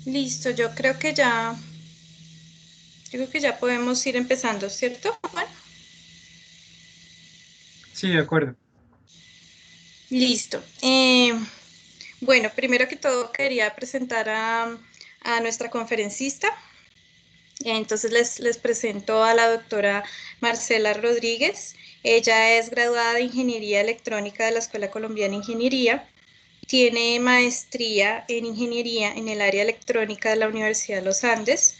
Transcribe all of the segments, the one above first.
Listo, yo creo que ya podemos ir empezando, ¿cierto? Juan? Sí, de acuerdo. Listo. Bueno, primero que todo quería presentar a nuestra conferencista. Entonces les presento a la doctora Marcela Rodríguez. Ella es graduada de Ingeniería Electrónica de la Escuela Colombiana de Ingeniería. Tiene maestría en Ingeniería en el área electrónica de la Universidad de los Andes.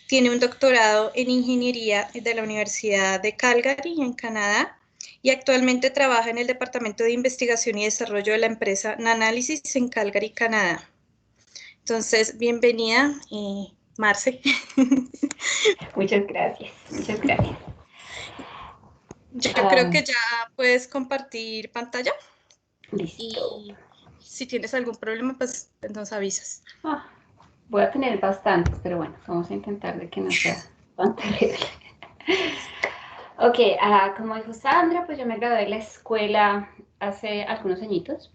Tiene un doctorado en Ingeniería de la Universidad de Calgary, en Canadá, y actualmente trabaja en el Departamento de Investigación y Desarrollo de la empresa Nanalysis en Calgary, Canadá. Entonces, bienvenida, Marce. Muchas gracias, muchas gracias. Yo creo que ya puedes compartir pantalla Listo. y si tienes algún problema, pues nos avisas. Voy a tener bastantes, pero bueno, vamos a intentar de que no sea tan terrible. Ok, como dijo Sandra, pues yo me gradué de la escuela hace algunos añitos.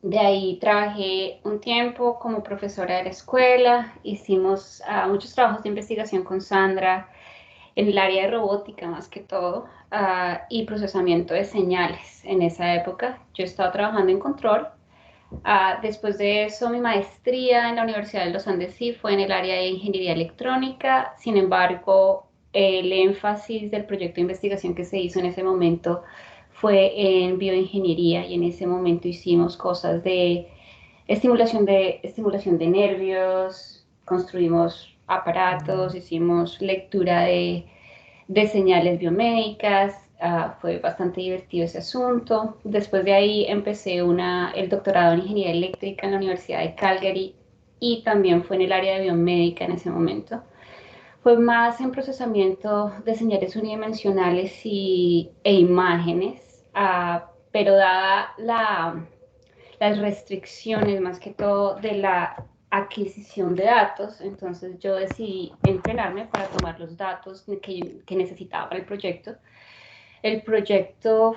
De ahí trabajé un tiempo como profesora de la escuela, hicimos muchos trabajos de investigación con Sandra en el área de robótica más que todo, y procesamiento de señales. En esa época yo estaba trabajando en control. Después de eso, mi maestría en la Universidad de los Andes sí fue en el área de ingeniería electrónica. Sin embargo, el énfasis del proyecto de investigación que se hizo en ese momento fue en bioingeniería, y en ese momento hicimos cosas de estimulación de nervios, construimos aparatos, hicimos lectura de señales biomédicas. Fue bastante divertido ese asunto. Después de ahí empecé el doctorado en ingeniería eléctrica en la Universidad de Calgary, y también fue en el área de biomédica en ese momento. Fue más en procesamiento de señales unidimensionales e imágenes, pero dada las restricciones más que todo de la adquisición de datos, entonces yo decidí entrenarme para tomar los datos que necesitaba para el proyecto. El proyecto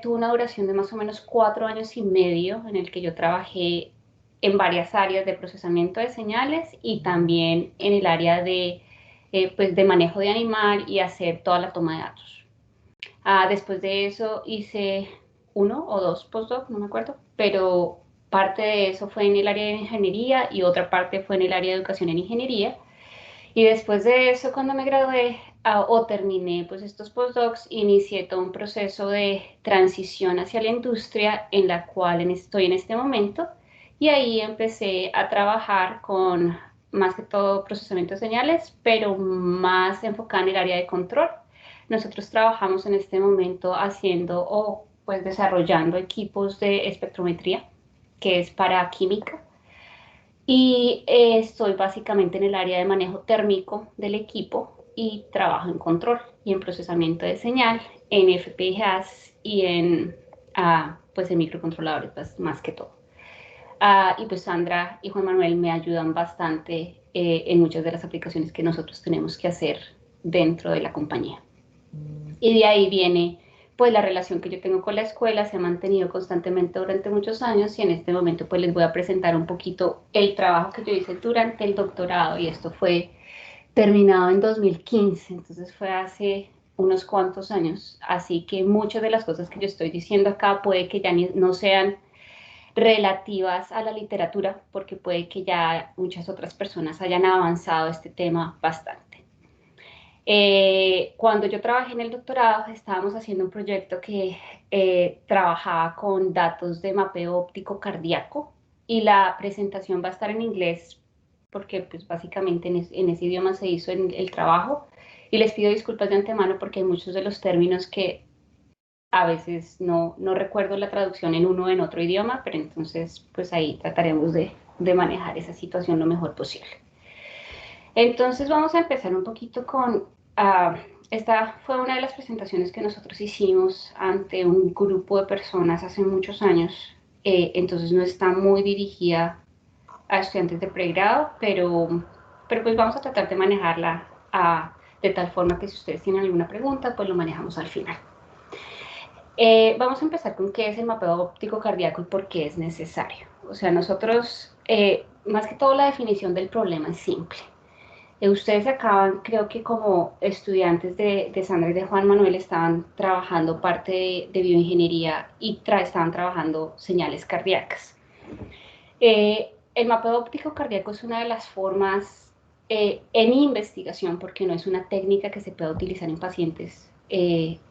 tuvo una duración de más o menos 4 años y medio, en el que yo trabajé en varias áreas de procesamiento de señales y también en el área de manejo de animal y hacer toda la toma de datos. Después de eso hice 1 o 2 postdocs, no me acuerdo, pero parte de eso fue en el área de ingeniería y otra parte fue en el área de educación en ingeniería. Y después de eso, cuando me gradué o terminé pues estos postdocs, inicié todo un proceso de transición hacia la industria en la cual estoy en este momento, y ahí empecé a trabajar con más que todo procesamiento de señales, pero más enfocada en el área de control. Nosotros trabajamos en este momento haciendo o pues desarrollando equipos de espectrometría, que es para química, y estoy básicamente en el área de manejo térmico del equipo y trabajo en control y en procesamiento de señal, en FPGAs y pues en microcontroladores más que todo. Y pues Sandra y Juan Manuel me ayudan bastante en muchas de las aplicaciones que nosotros tenemos que hacer dentro de la compañía. Y de ahí viene pues la relación que yo tengo con la escuela. Se ha mantenido constantemente durante muchos años, y en este momento pues les voy a presentar un poquito el trabajo que yo hice durante el doctorado, y esto fue terminado en 2015, entonces fue hace unos cuantos años, así que muchas de las cosas que yo estoy diciendo acá puede que ya no sean relativas a la literatura, porque puede que ya muchas otras personas hayan avanzado este tema bastante. Cuando yo trabajé en el doctorado, estábamos haciendo un proyecto que trabajaba con datos de mapeo óptico cardíaco, y la presentación va a estar en inglés porque pues básicamente en ese idioma se hizo el trabajo, y les pido disculpas de antemano porque hay muchos de los términos que a veces no recuerdo la traducción en uno o en otro idioma, pero entonces pues ahí trataremos de manejar esa situación lo mejor posible. Entonces vamos a empezar un poquito con, esta fue una de las presentaciones que nosotros hicimos ante un grupo de personas hace muchos años, entonces no está muy dirigida a estudiantes de pregrado, pero pues vamos a tratar de manejarla de tal forma que si ustedes tienen alguna pregunta, pues lo manejamos al final. Vamos a empezar con qué es el mapeo óptico cardíaco y por qué es necesario. O sea, nosotros, más que todo la definición del problema es simple. Ustedes acaban, creo que como estudiantes de Sandra y de Juan Manuel, estaban trabajando parte de bioingeniería y estaban trabajando señales cardíacas. El mapeo óptico cardíaco es una de las formas en investigación, porque no es una técnica que se pueda utilizar en pacientes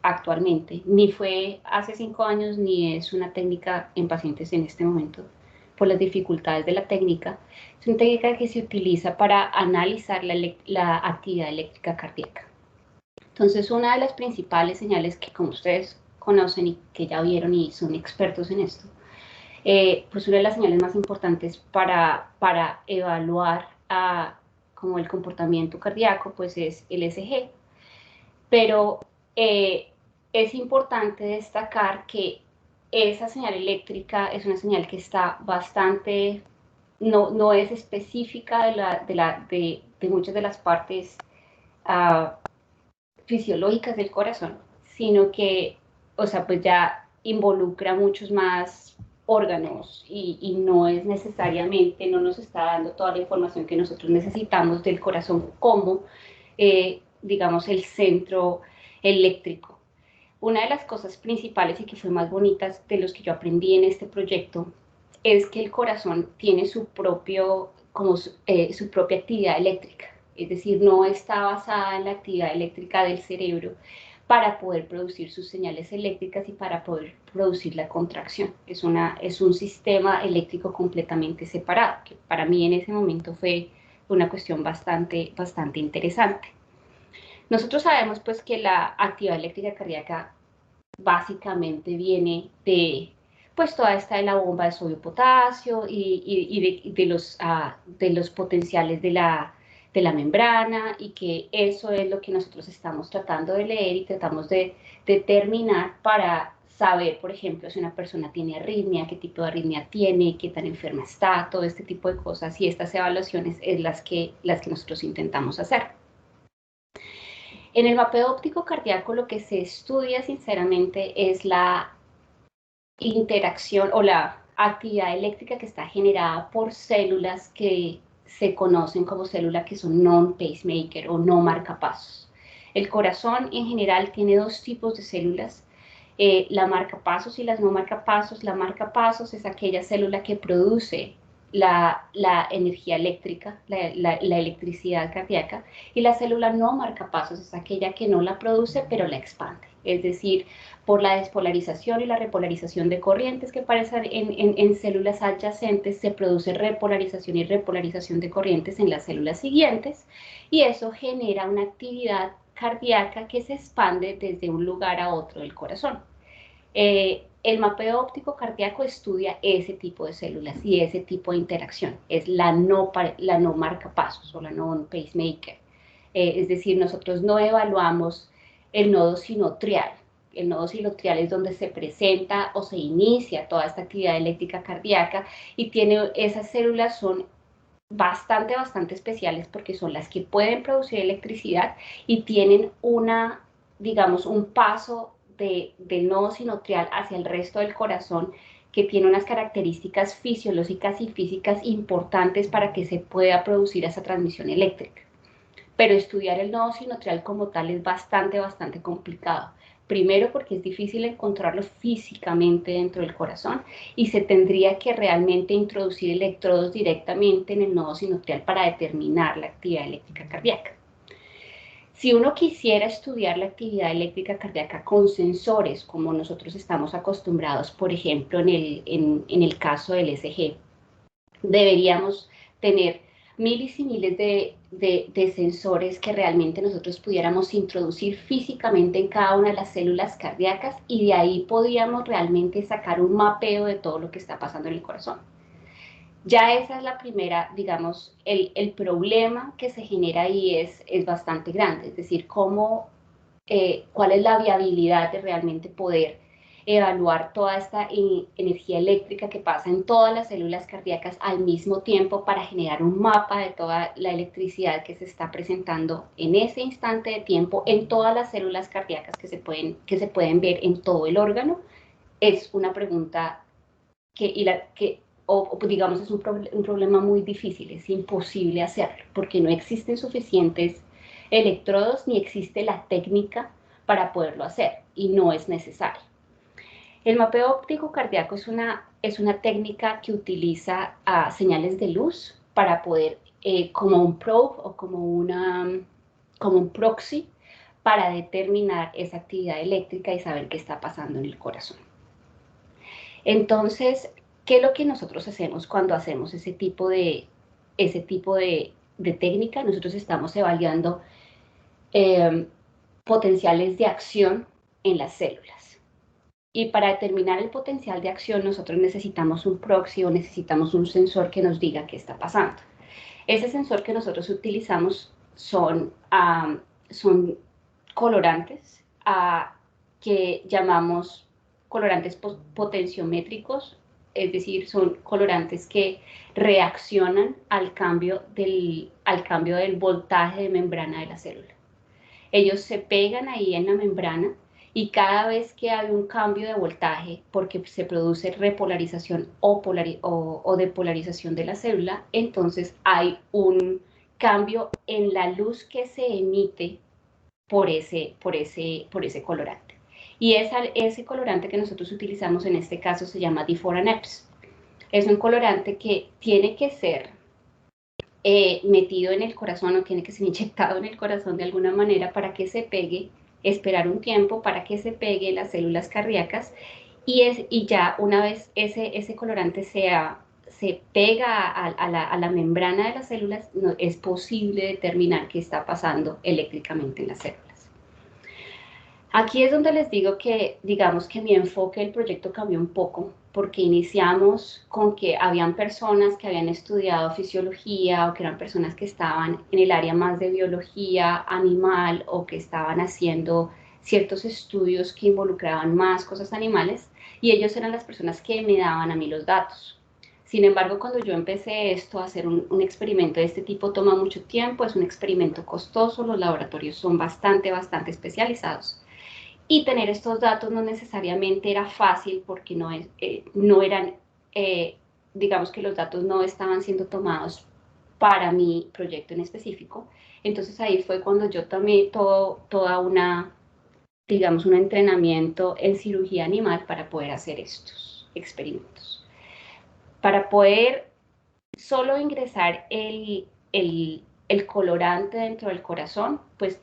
actualmente, ni fue hace 5 años, ni es una técnica en pacientes en este momento, por las dificultades de la técnica. Es una técnica que se utiliza para analizar la actividad eléctrica cardíaca. Entonces, una de las principales señales que, como ustedes conocen y que ya vieron y son expertos en esto, pues una de las señales más importantes para evaluar como el comportamiento cardíaco, pues es el ECG. Pero es importante destacar que esa señal eléctrica es una señal que está bastante, no es específica de muchas de las partes fisiológicas del corazón, sino que, o sea, pues ya involucra muchos más órganos y no es necesariamente, no nos está dando toda la información que nosotros necesitamos del corazón como, digamos, el centro eléctrico. Una de las cosas principales y que fue más bonitas de los que yo aprendí en este proyecto es que el corazón tiene su propia actividad eléctrica. Es decir, no está basada en la actividad eléctrica del cerebro para poder producir sus señales eléctricas y para poder producir la contracción. Es un sistema eléctrico completamente separado, que para mí en ese momento fue una cuestión bastante interesante. Nosotros sabemos pues que la actividad eléctrica cardíaca básicamente viene de pues toda esta de la bomba de sodio-potasio y de los potenciales de la membrana, y que eso es lo que nosotros estamos tratando de leer y tratamos de determinar para saber, por ejemplo, si una persona tiene arritmia, qué tipo de arritmia tiene, qué tan enferma está, todo este tipo de cosas, y estas evaluaciones es las que nosotros intentamos hacer. En el mapeo óptico cardíaco lo que se estudia sinceramente es la interacción o la actividad eléctrica que está generada por células que se conocen como células que son non-pacemaker o no marcapasos. El corazón en general tiene dos tipos de células, la marcapasos y las no marcapasos. La marcapasos es aquella célula que produce la energía eléctrica, la electricidad cardíaca, y la célula no marcapasos es aquella que no la produce pero la expande. Es decir, por la despolarización y la repolarización de corrientes que aparecen en células adyacentes, se produce repolarización y repolarización de corrientes en las células siguientes, y eso genera una actividad cardíaca que se expande desde un lugar a otro del corazón. El mapeo óptico cardíaco estudia ese tipo de células y ese tipo de interacción. Es la no marcapasos o la no pacemaker. Es decir, nosotros no evaluamos el nodo sinoatrial. El nodo sinoatrial es donde se presenta o se inicia toda esta actividad eléctrica cardíaca, y esas células son bastante especiales porque son las que pueden producir electricidad y tienen digamos, un paso del nodo sinoatrial hacia el resto del corazón que tiene unas características fisiológicas y físicas importantes para que se pueda producir esa transmisión eléctrica. Pero estudiar el nodo sinoatrial como tal es bastante complicado. Primero porque es difícil encontrarlo físicamente dentro del corazón, y se tendría que realmente introducir electrodos directamente en el nodo sinoatrial para determinar la actividad eléctrica cardíaca. Si uno quisiera estudiar la actividad eléctrica cardíaca con sensores, como nosotros estamos acostumbrados, por ejemplo, en el caso del ECG, deberíamos tener miles y miles de sensores que realmente nosotros pudiéramos introducir físicamente en cada una de las células cardíacas, y de ahí podríamos realmente sacar un mapeo de todo lo que está pasando en el corazón. Ya esa es la primera, digamos, el problema que se genera ahí es bastante grande, es decir, cuál es la viabilidad de realmente poder evaluar toda esta energía eléctrica que pasa en todas las células cardíacas al mismo tiempo para generar un mapa de toda la electricidad que se está presentando en ese instante de tiempo en todas las células cardíacas que se pueden ver en todo el órgano. Es una pregunta que digamos es un problema muy difícil, es imposible hacerlo, porque no existen suficientes electrodos ni existe la técnica para poderlo hacer, y no es necesario. El mapeo óptico cardíaco es una técnica que utiliza señales de luz para poder, como un probe o como un proxy, para determinar esa actividad eléctrica y saber qué está pasando en el corazón. Entonces, ¿qué es lo que nosotros hacemos cuando hacemos ese tipo de técnica? Nosotros estamos evaluando potenciales de acción en las células. Y para determinar el potencial de acción, nosotros necesitamos un proxy o necesitamos un sensor que nos diga qué está pasando. Ese sensor que nosotros utilizamos son colorantes que llamamos colorantes potenciométricos, es decir, son colorantes que reaccionan al cambio del voltaje de membrana de la célula. Ellos se pegan ahí en la membrana y cada vez que hay un cambio de voltaje, porque se produce repolarización o depolarización de la célula, entonces hay un cambio en la luz que se emite por ese colorante. Y ese colorante que nosotros utilizamos en este caso se llama D4-ANEPS. Es un colorante que tiene que ser metido en el corazón o tiene que ser inyectado en el corazón de alguna manera para que se pegue, esperar un tiempo para que se pegue en las células cardíacas y ya una vez ese colorante se pega a la membrana de las células, es posible determinar qué está pasando eléctricamente en las células. Aquí es donde les digo que, digamos que mi enfoque del proyecto cambió un poco, porque iniciamos con que habían personas que habían estudiado fisiología o que eran personas que estaban en el área más de biología animal o que estaban haciendo ciertos estudios que involucraban más cosas animales, y ellos eran las personas que me daban a mí los datos. Sin embargo, cuando yo empecé esto, a hacer un experimento de este tipo toma mucho tiempo, es un experimento costoso, los laboratorios son bastante especializados. Y tener estos datos no necesariamente era fácil porque no eran, digamos que los datos no estaban siendo tomados para mi proyecto en específico. Entonces ahí fue cuando yo tomé digamos, un entrenamiento en cirugía animal para poder hacer estos experimentos. Para poder solo ingresar el colorante dentro del corazón, pues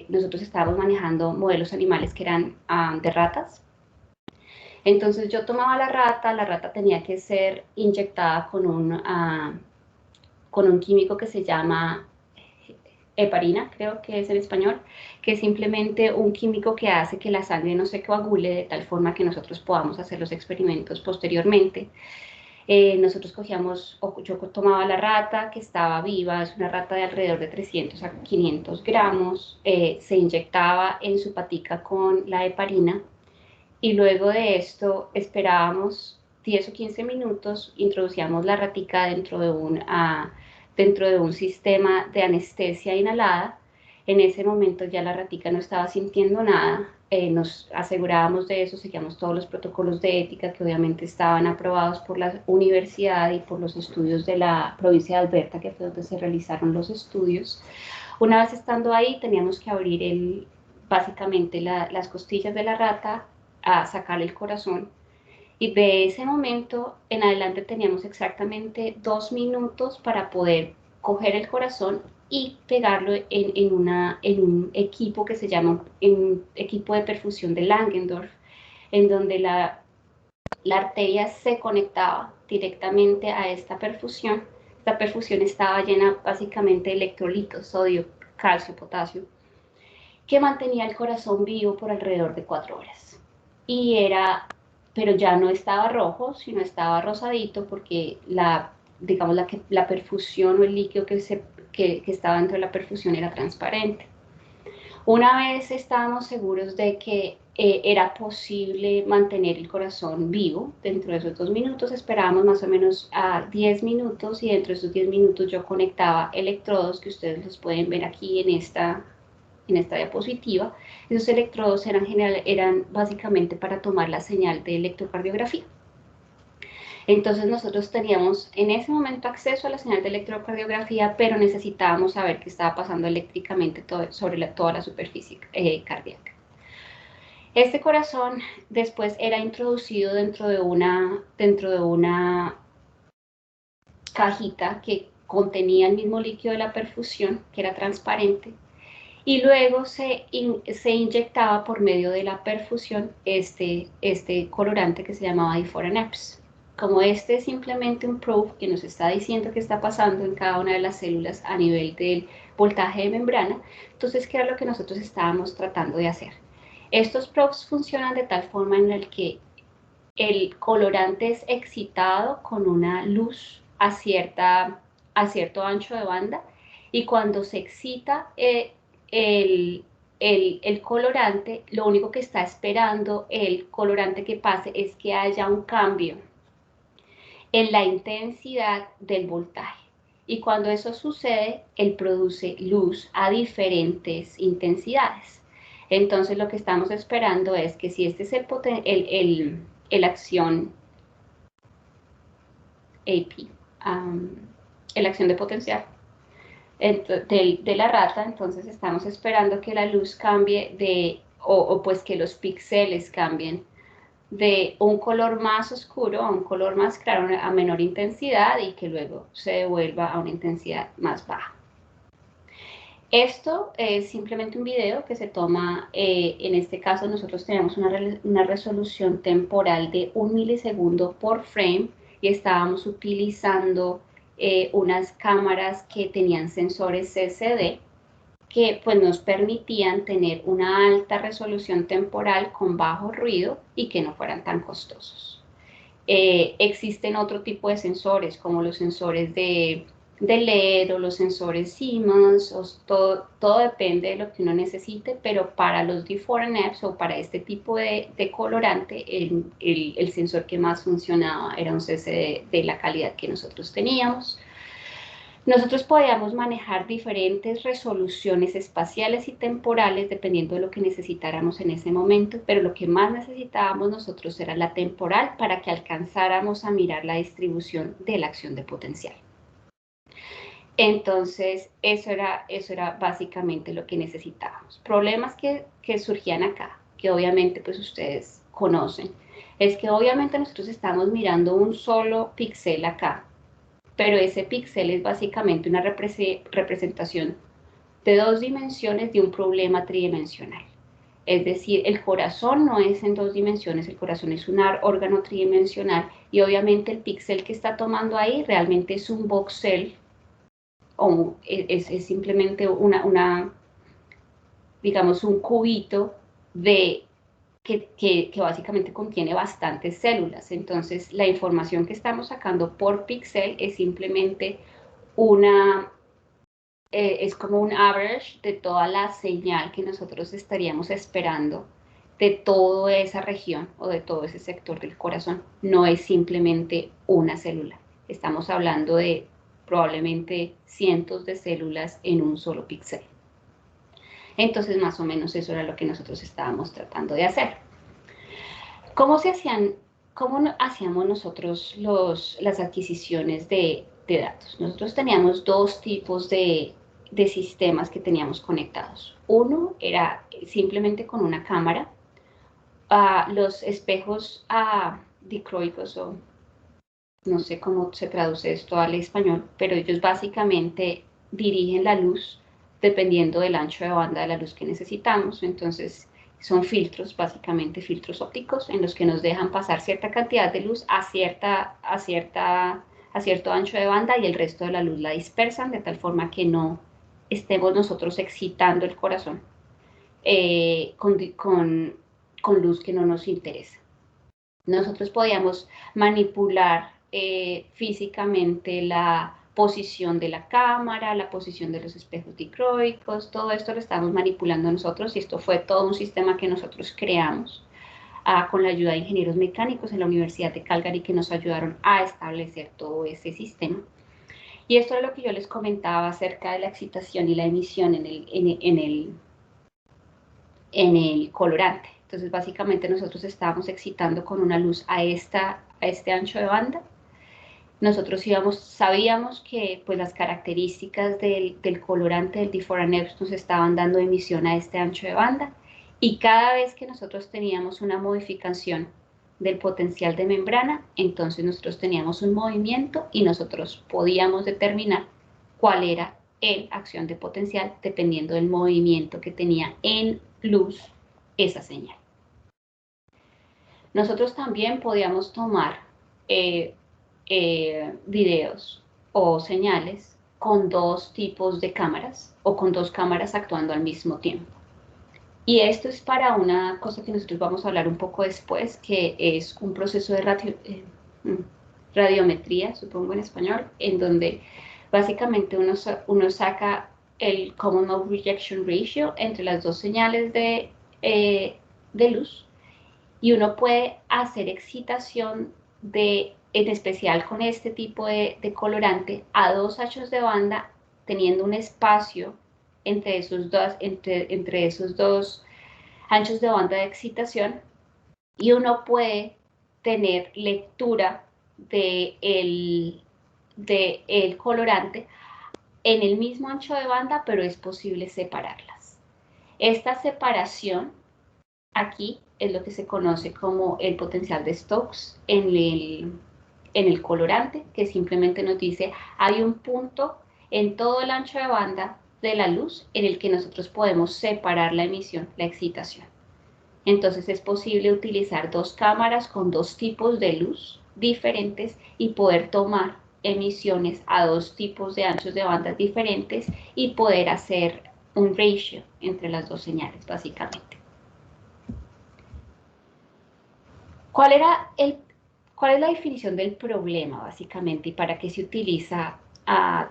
nosotros estábamos manejando modelos animales que eran de ratas. Entonces yo tomaba la rata tenía que ser inyectada con un químico que se llama heparina, creo que es en español, que es simplemente un químico que hace que la sangre no se coagule de tal forma que nosotros podamos hacer los experimentos posteriormente. Nosotros yo tomaba la rata que estaba viva, es una rata de alrededor de 300 a 500 gramos, se inyectaba en su patica con la heparina y luego de esto esperábamos 10 o 15 minutos, introducíamos la ratica dentro de un sistema de anestesia inhalada. En ese momento ya la ratica no estaba sintiendo nada, nos asegurábamos de eso, seguíamos todos los protocolos de ética que obviamente estaban aprobados por la universidad y por los estudios de la provincia de Alberta, que fue donde se realizaron los estudios. Una vez estando ahí, teníamos que abrir básicamente las costillas de la rata, a sacar el corazón, y de ese momento en adelante teníamos exactamente 2 minutos para poder coger el corazón y pegarlo en un equipo que se llama un equipo de perfusión de Langendorf, en donde la arteria se conectaba directamente a esta perfusión. Esta perfusión estaba llena básicamente de electrolitos, sodio, calcio, potasio, que mantenía el corazón vivo por alrededor de 4 horas. Pero ya no estaba rojo, sino estaba rosadito porque la perfusión o el líquido que estaba dentro de la perfusión era transparente. Una vez estábamos seguros de que era posible mantener el corazón vivo, dentro de esos 2 minutos esperábamos más o menos a 10 minutos y dentro de esos 10 minutos yo conectaba electrodos que ustedes los pueden ver aquí en esta diapositiva. Esos electrodos eran básicamente para tomar la señal de electrocardiografía. Entonces nosotros teníamos en ese momento acceso a la señal de electrocardiografía, pero necesitábamos saber qué estaba pasando eléctricamente sobre toda la superficie cardíaca. Este corazón después era introducido dentro de una cajita que contenía el mismo líquido de la perfusión, que era transparente, y luego se inyectaba por medio de la perfusión este colorante que se llamaba Iforeneps. Como este es simplemente un probe que nos está diciendo qué está pasando en cada una de las células a nivel del voltaje de membrana, entonces, ¿qué era lo que nosotros estábamos tratando de hacer? Estos probes funcionan de tal forma en el que el colorante es excitado con una luz a cierto ancho de banda, y cuando se excita el colorante, lo único que está esperando el colorante que pase es que haya un cambio en la intensidad del voltaje. Y cuando eso sucede, él produce luz a diferentes intensidades. Entonces lo que estamos esperando es que si este es el acción AP, la acción de potencial de la rata, entonces estamos esperando que la luz cambie o pues que los píxeles cambien de un color más oscuro a un color más claro a menor intensidad, y que luego se devuelva a una intensidad más baja. Esto es simplemente un video que se toma, en este caso nosotros tenemos una resolución temporal de 1 milisegundo por frame, y estábamos utilizando unas cámaras que tenían sensores CCD que pues nos permitían tener una alta resolución temporal con bajo ruido y que no fueran tan costosos. Existen otro tipo de sensores, como los sensores de LED o los sensores Siemens, todo depende de lo que uno necesite, pero para los D4NFs o para este tipo de colorante, el sensor que más funcionaba era un CCD de la calidad que nosotros teníamos. Nosotros podíamos manejar diferentes resoluciones espaciales y temporales dependiendo de lo que necesitáramos en ese momento, pero lo que más necesitábamos nosotros era la temporal para que alcanzáramos a mirar la distribución de la acción de potencial. Entonces, eso era básicamente lo que necesitábamos. Problemas que surgían acá, que obviamente pues ustedes conocen, es que obviamente nosotros estamos mirando un solo píxel acá, pero ese píxel es básicamente una representación de 2 dimensiones de un problema tridimensional. Es decir, el corazón no es en 2 dimensiones, el corazón es un órgano tridimensional, y obviamente el píxel que está tomando ahí realmente es un voxel, o es simplemente digamos, un cubito que básicamente contiene bastantes células. Entonces, la información que estamos sacando por píxel es simplemente es como un average de toda la señal que nosotros estaríamos esperando de toda esa región o de todo ese sector del corazón. No es simplemente una célula. Estamos hablando de probablemente cientos de células en un solo píxel. Entonces, más o menos eso era lo que nosotros estábamos tratando de hacer. ¿Cómo hacíamos nosotros las adquisiciones de datos? Nosotros teníamos 2 tipos de sistemas que teníamos conectados. Uno era simplemente con una cámara. Los espejos dicroicos, o no sé cómo se traduce esto al español, pero ellos básicamente dirigen la luz dependiendo del ancho de banda de la luz que necesitamos. Entonces, son filtros, básicamente filtros ópticos, en los que nos dejan pasar cierta cantidad de luz a cierto ancho de banda, y el resto de la luz la dispersan de tal forma que no estemos nosotros excitando el corazón con luz que no nos interesa. Nosotros podíamos manipular físicamente la posición de la cámara, la posición de los espejos dicroicos, todo esto lo estamos manipulando nosotros, y esto fue todo un sistema que nosotros creamos con la ayuda de ingenieros mecánicos en la Universidad de Calgary, que nos ayudaron a establecer todo ese sistema. Y esto es lo que yo les comentaba acerca de la excitación y la emisión en el colorante. Entonces, básicamente nosotros estábamos excitando con una luz a este ancho de banda, nosotros sabíamos que pues, las características del colorante del D4NF nos estaban dando emisión a este ancho de banda, y cada vez que nosotros teníamos una modificación del potencial de membrana, entonces nosotros teníamos un movimiento y nosotros podíamos determinar cuál era la acción de potencial dependiendo del movimiento que tenía en luz esa señal. Nosotros también podíamos tomar videos o señales con dos tipos de cámaras o con dos cámaras actuando al mismo tiempo. Y esto es para una cosa que nosotros vamos a hablar un poco después, que es un proceso de radiometría, supongo en español, en donde básicamente uno saca el Common Mode Rejection Ratio entre las dos señales de luz, y uno puede hacer excitación en especial con este tipo de colorante a dos anchos de banda, teniendo un espacio entre esos dos anchos de banda de excitación, y uno puede tener lectura del colorante en el mismo ancho de banda, pero es posible separarlas. Esta separación aquí es lo que se conoce como el potencial de Stokes en el colorante, que simplemente nos dice hay un punto en todo el ancho de banda de la luz en el que nosotros podemos separar la emisión, la excitación. Entonces es posible utilizar dos cámaras con dos tipos de luz diferentes y poder tomar emisiones a dos tipos de anchos de bandas diferentes y poder hacer un ratio entre las dos señales, básicamente. ¿Cuál es la definición del problema, básicamente, y para qué se utiliza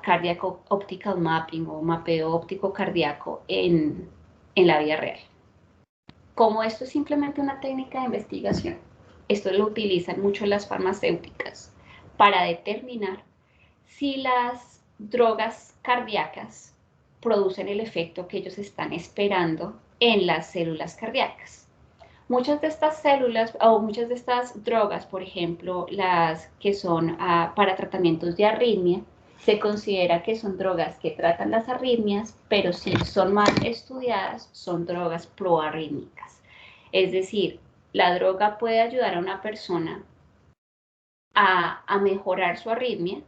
Cardiac Optical Mapping o mapeo óptico cardíaco en la vida real? Como esto es simplemente una técnica de investigación, esto lo utilizan mucho las farmacéuticas para determinar si las drogas cardíacas producen el efecto que ellos están esperando en las células cardíacas. Muchas de estas células o muchas de estas drogas, por ejemplo, las que son para tratamientos de arritmia, se considera que son drogas que tratan las arritmias, pero si son mal estudiadas, son drogas proarrítmicas. Es decir, la droga puede ayudar a una persona a mejorar su arritmia.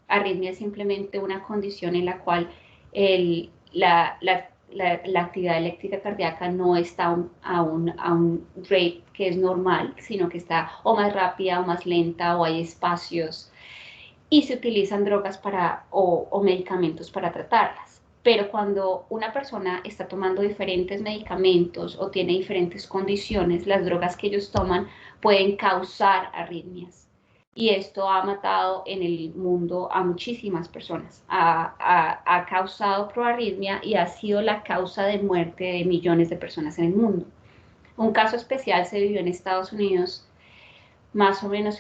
Arritmia es simplemente una condición en la cual la actividad eléctrica cardíaca no está a un rate que es normal, sino que está o más rápida o más lenta, o hay espacios, y se utilizan drogas o medicamentos para tratarlas. Pero cuando una persona está tomando diferentes medicamentos o tiene diferentes condiciones, las drogas que ellos toman pueden causar arritmias. Y esto ha matado en el mundo a muchísimas personas. Ha causado proarritmia y ha sido la causa de muerte de millones de personas en el mundo. Un caso especial se vivió en Estados Unidos más o menos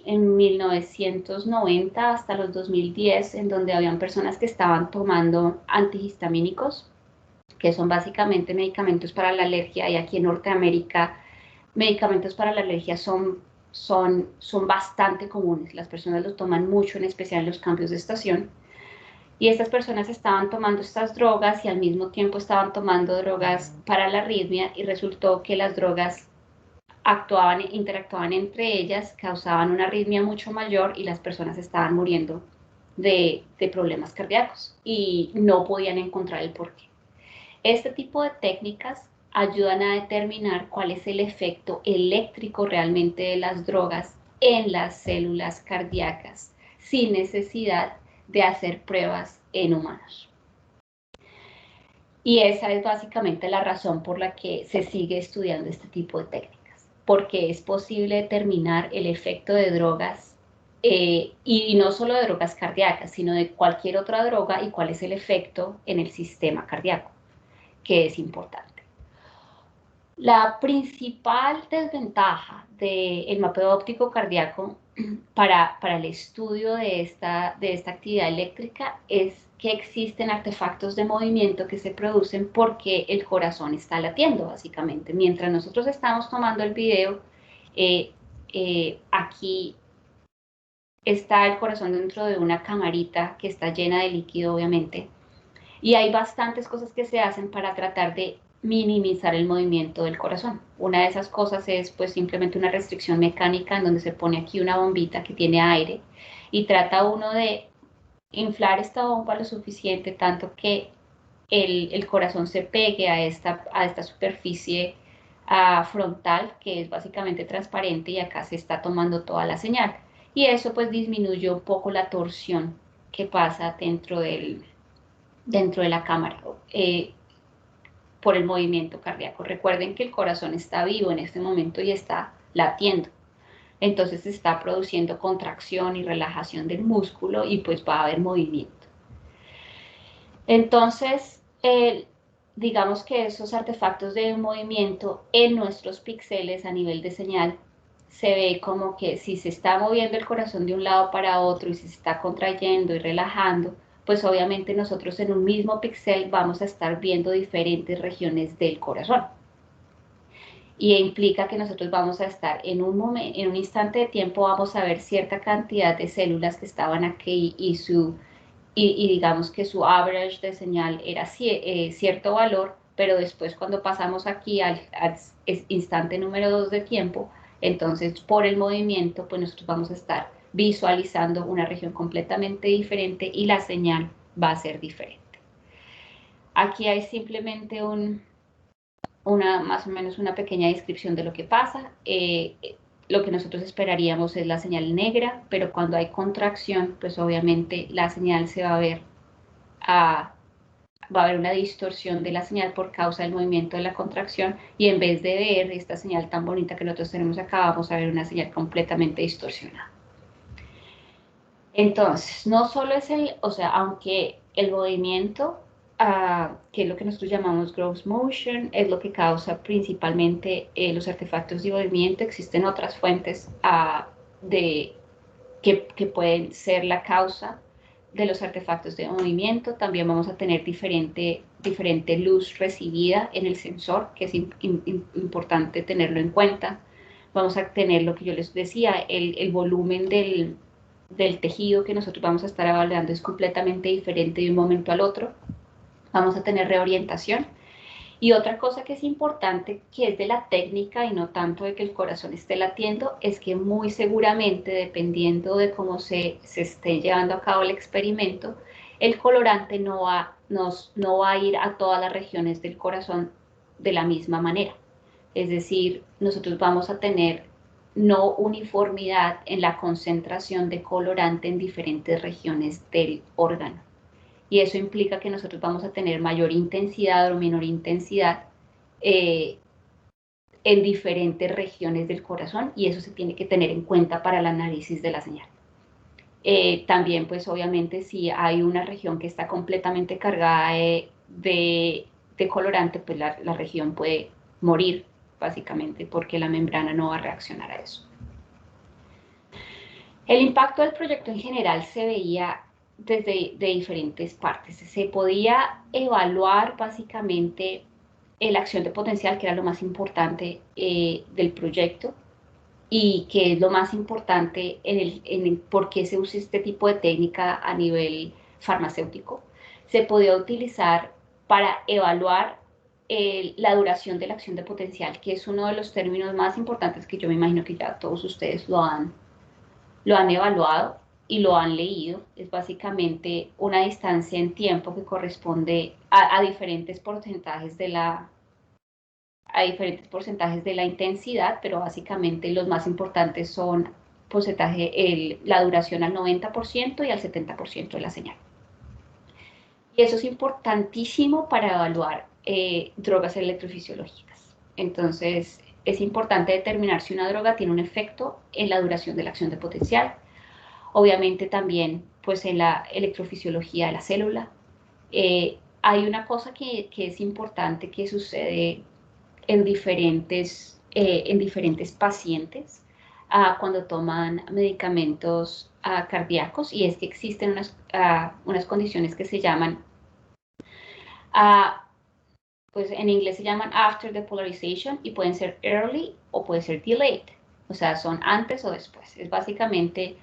en 1990 hasta los 2010, en donde habían personas que estaban tomando antihistamínicos, que son básicamente medicamentos para la alergia, y aquí en Norteamérica medicamentos para la alergia son bastante comunes. Las personas los toman mucho, en especial en los cambios de estación. Y estas personas estaban tomando estas drogas y al mismo tiempo estaban tomando drogas para la arritmia, y resultó que las drogas interactuaban entre ellas, causaban una arritmia mucho mayor y las personas estaban muriendo de problemas cardíacos y no podían encontrar el porqué. Este tipo de técnicas ayudan a determinar cuál es el efecto eléctrico realmente de las drogas en las células cardíacas, sin necesidad de hacer pruebas en humanos. Y esa es básicamente la razón por la que se sigue estudiando este tipo de técnicas, porque es posible determinar el efecto de drogas, y no solo de drogas cardíacas, sino de cualquier otra droga, y cuál es el efecto en el sistema cardíaco, que es importante. La principal desventaja del mapeo óptico cardíaco para el estudio de esta actividad eléctrica es que existen artefactos de movimiento que se producen porque el corazón está latiendo, básicamente. Mientras nosotros estamos tomando el video, aquí está el corazón dentro de una camarita que está llena de líquido, obviamente, y hay bastantes cosas que se hacen para tratar de minimizar el movimiento del corazón. Una de esas cosas es pues simplemente una restricción mecánica en donde se pone aquí una bombita que tiene aire y trata uno de inflar esta bomba lo suficiente tanto que el corazón se pegue a esta superficie frontal que es básicamente transparente y acá se está tomando toda la señal. Y eso pues disminuye un poco la torsión que pasa dentro de la cámara por el movimiento cardíaco. Recuerden que el corazón está vivo en este momento y está latiendo. Entonces se está produciendo contracción y relajación del músculo y pues va a haber movimiento. Entonces, digamos que esos artefactos de movimiento en nuestros píxeles a nivel de señal se ve como que si se está moviendo el corazón de un lado para otro y si se está contrayendo y relajando, pues obviamente nosotros en un mismo píxel vamos a estar viendo diferentes regiones del corazón. Y implica que nosotros vamos a estar en un instante de tiempo, vamos a ver cierta cantidad de células que estaban aquí y digamos que su average de señal era cierto valor, pero después cuando pasamos aquí al instante número 2 de tiempo, entonces por el movimiento, pues nosotros vamos a estar visualizando una región completamente diferente y la señal va a ser diferente. Aquí hay simplemente más o menos una pequeña descripción de lo que pasa. Lo que nosotros esperaríamos es la señal negra, pero cuando hay contracción, pues obviamente la señal se va a ver va a haber una distorsión de la señal por causa del movimiento de la contracción y en vez de ver esta señal tan bonita que nosotros tenemos acá, vamos a ver una señal completamente distorsionada. Entonces, no solo es aunque el movimiento, que es lo que nosotros llamamos gross motion, es lo que causa principalmente los artefactos de movimiento, existen otras fuentes que pueden ser la causa de los artefactos de movimiento. También vamos a tener diferente luz recibida en el sensor, que es importante tenerlo en cuenta. Vamos a tener lo que yo les decía, el volumen del tejido que nosotros vamos a estar evaluando es completamente diferente de un momento al otro. Vamos a tener reorientación. Y otra cosa que es importante, que es de la técnica y no tanto de que el corazón esté latiendo, es que muy seguramente, dependiendo de cómo se esté llevando a cabo el experimento, el colorante no va a ir a todas las regiones del corazón de la misma manera. Es decir, nosotros vamos a tener no uniformidad en la concentración de colorante en diferentes regiones del órgano. Y eso implica que nosotros vamos a tener mayor intensidad o menor intensidad en diferentes regiones del corazón y eso se tiene que tener en cuenta para el análisis de la señal. También, pues obviamente, si hay una región que está completamente cargada de colorante, pues la región puede morir, básicamente, porque la membrana no va a reaccionar a eso. El impacto del proyecto en general se veía desde diferentes partes. Se podía evaluar básicamente la acción de potencial, que era lo más importante del proyecto y que es lo más importante en por qué se usa este tipo de técnica a nivel farmacéutico. Se podía utilizar para evaluar la duración de la acción de potencial, que es uno de los términos más importantes que yo me imagino que ya todos ustedes lo han evaluado y lo han leído. Es básicamente una distancia en tiempo que corresponde a diferentes porcentajes de la intensidad, pero básicamente los más importantes son la duración al 90% y al 70% de la señal. Y eso es importantísimo para evaluar drogas electrofisiológicas. Entonces, es importante determinar si una droga tiene un efecto en la duración de la acción de potencial. Obviamente también pues en la electrofisiología de la célula. Hay una cosa que es importante que sucede en diferentes pacientes cuando toman medicamentos cardíacos y es que existen unas condiciones que se llaman, pues en inglés se llaman after depolarization y pueden ser early o puede ser delayed, o sea, son antes o después. Es básicamente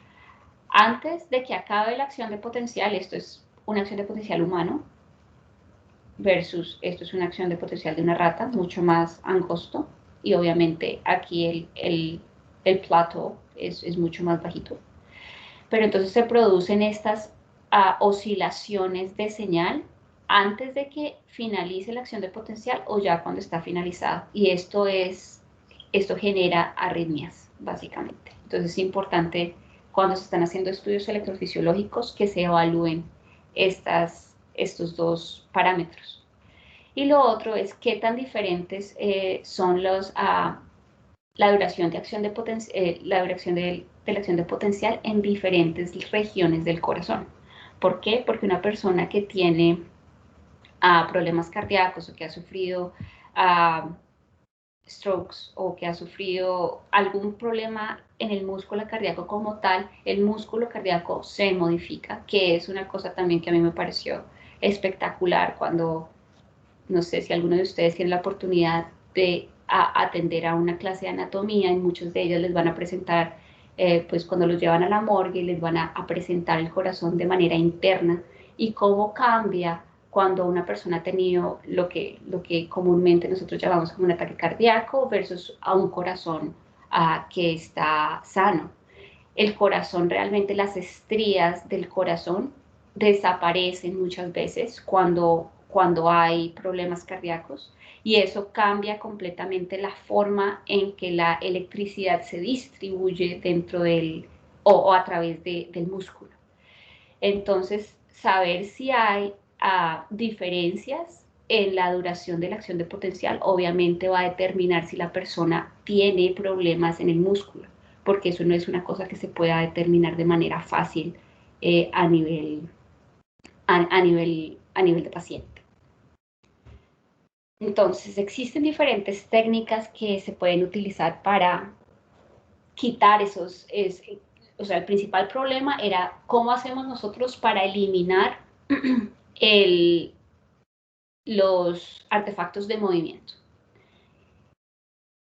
Antes de que acabe la acción de potencial, esto es una acción de potencial humano, versus esto es una acción de potencial de una rata, mucho más angosto, y obviamente aquí el plato es mucho más bajito. Pero entonces se producen estas oscilaciones de señal antes de que finalice la acción de potencial o ya cuando está finalizada. Y esto genera arritmias, básicamente. Entonces es importante cuando se están haciendo estudios electrofisiológicos que se evalúen estos dos parámetros. Y lo otro es qué tan diferentes son la duración de acción de la duración de la acción de potencial en diferentes regiones del corazón. ¿Por qué? Porque una persona que tiene problemas cardíacos o que ha sufrido strokes o que ha sufrido algún problema en el músculo cardíaco como tal, el músculo cardíaco se modifica, que es una cosa también que a mí me pareció espectacular cuando, no sé si alguno de ustedes tiene la oportunidad de atender a una clase de anatomía, y muchos de ellos les van a presentar, pues cuando los llevan a la morgue, les van a presentar el corazón de manera interna y cómo cambia cuando una persona ha tenido lo que comúnmente nosotros llamamos como un ataque cardíaco versus a un corazón que está sano. El corazón, realmente las estrías del corazón desaparecen muchas veces cuando hay problemas cardíacos, y eso cambia completamente la forma en que la electricidad se distribuye dentro o a través del músculo. Entonces, saber si hay diferencias en la duración de la acción de potencial obviamente va a determinar si la persona tiene problemas en el músculo, porque eso no es una cosa que se pueda determinar de manera fácil a nivel de paciente. Entonces, existen diferentes técnicas que se pueden utilizar para quitar esos, o sea, el principal problema era cómo hacemos nosotros para eliminar los artefactos de movimiento.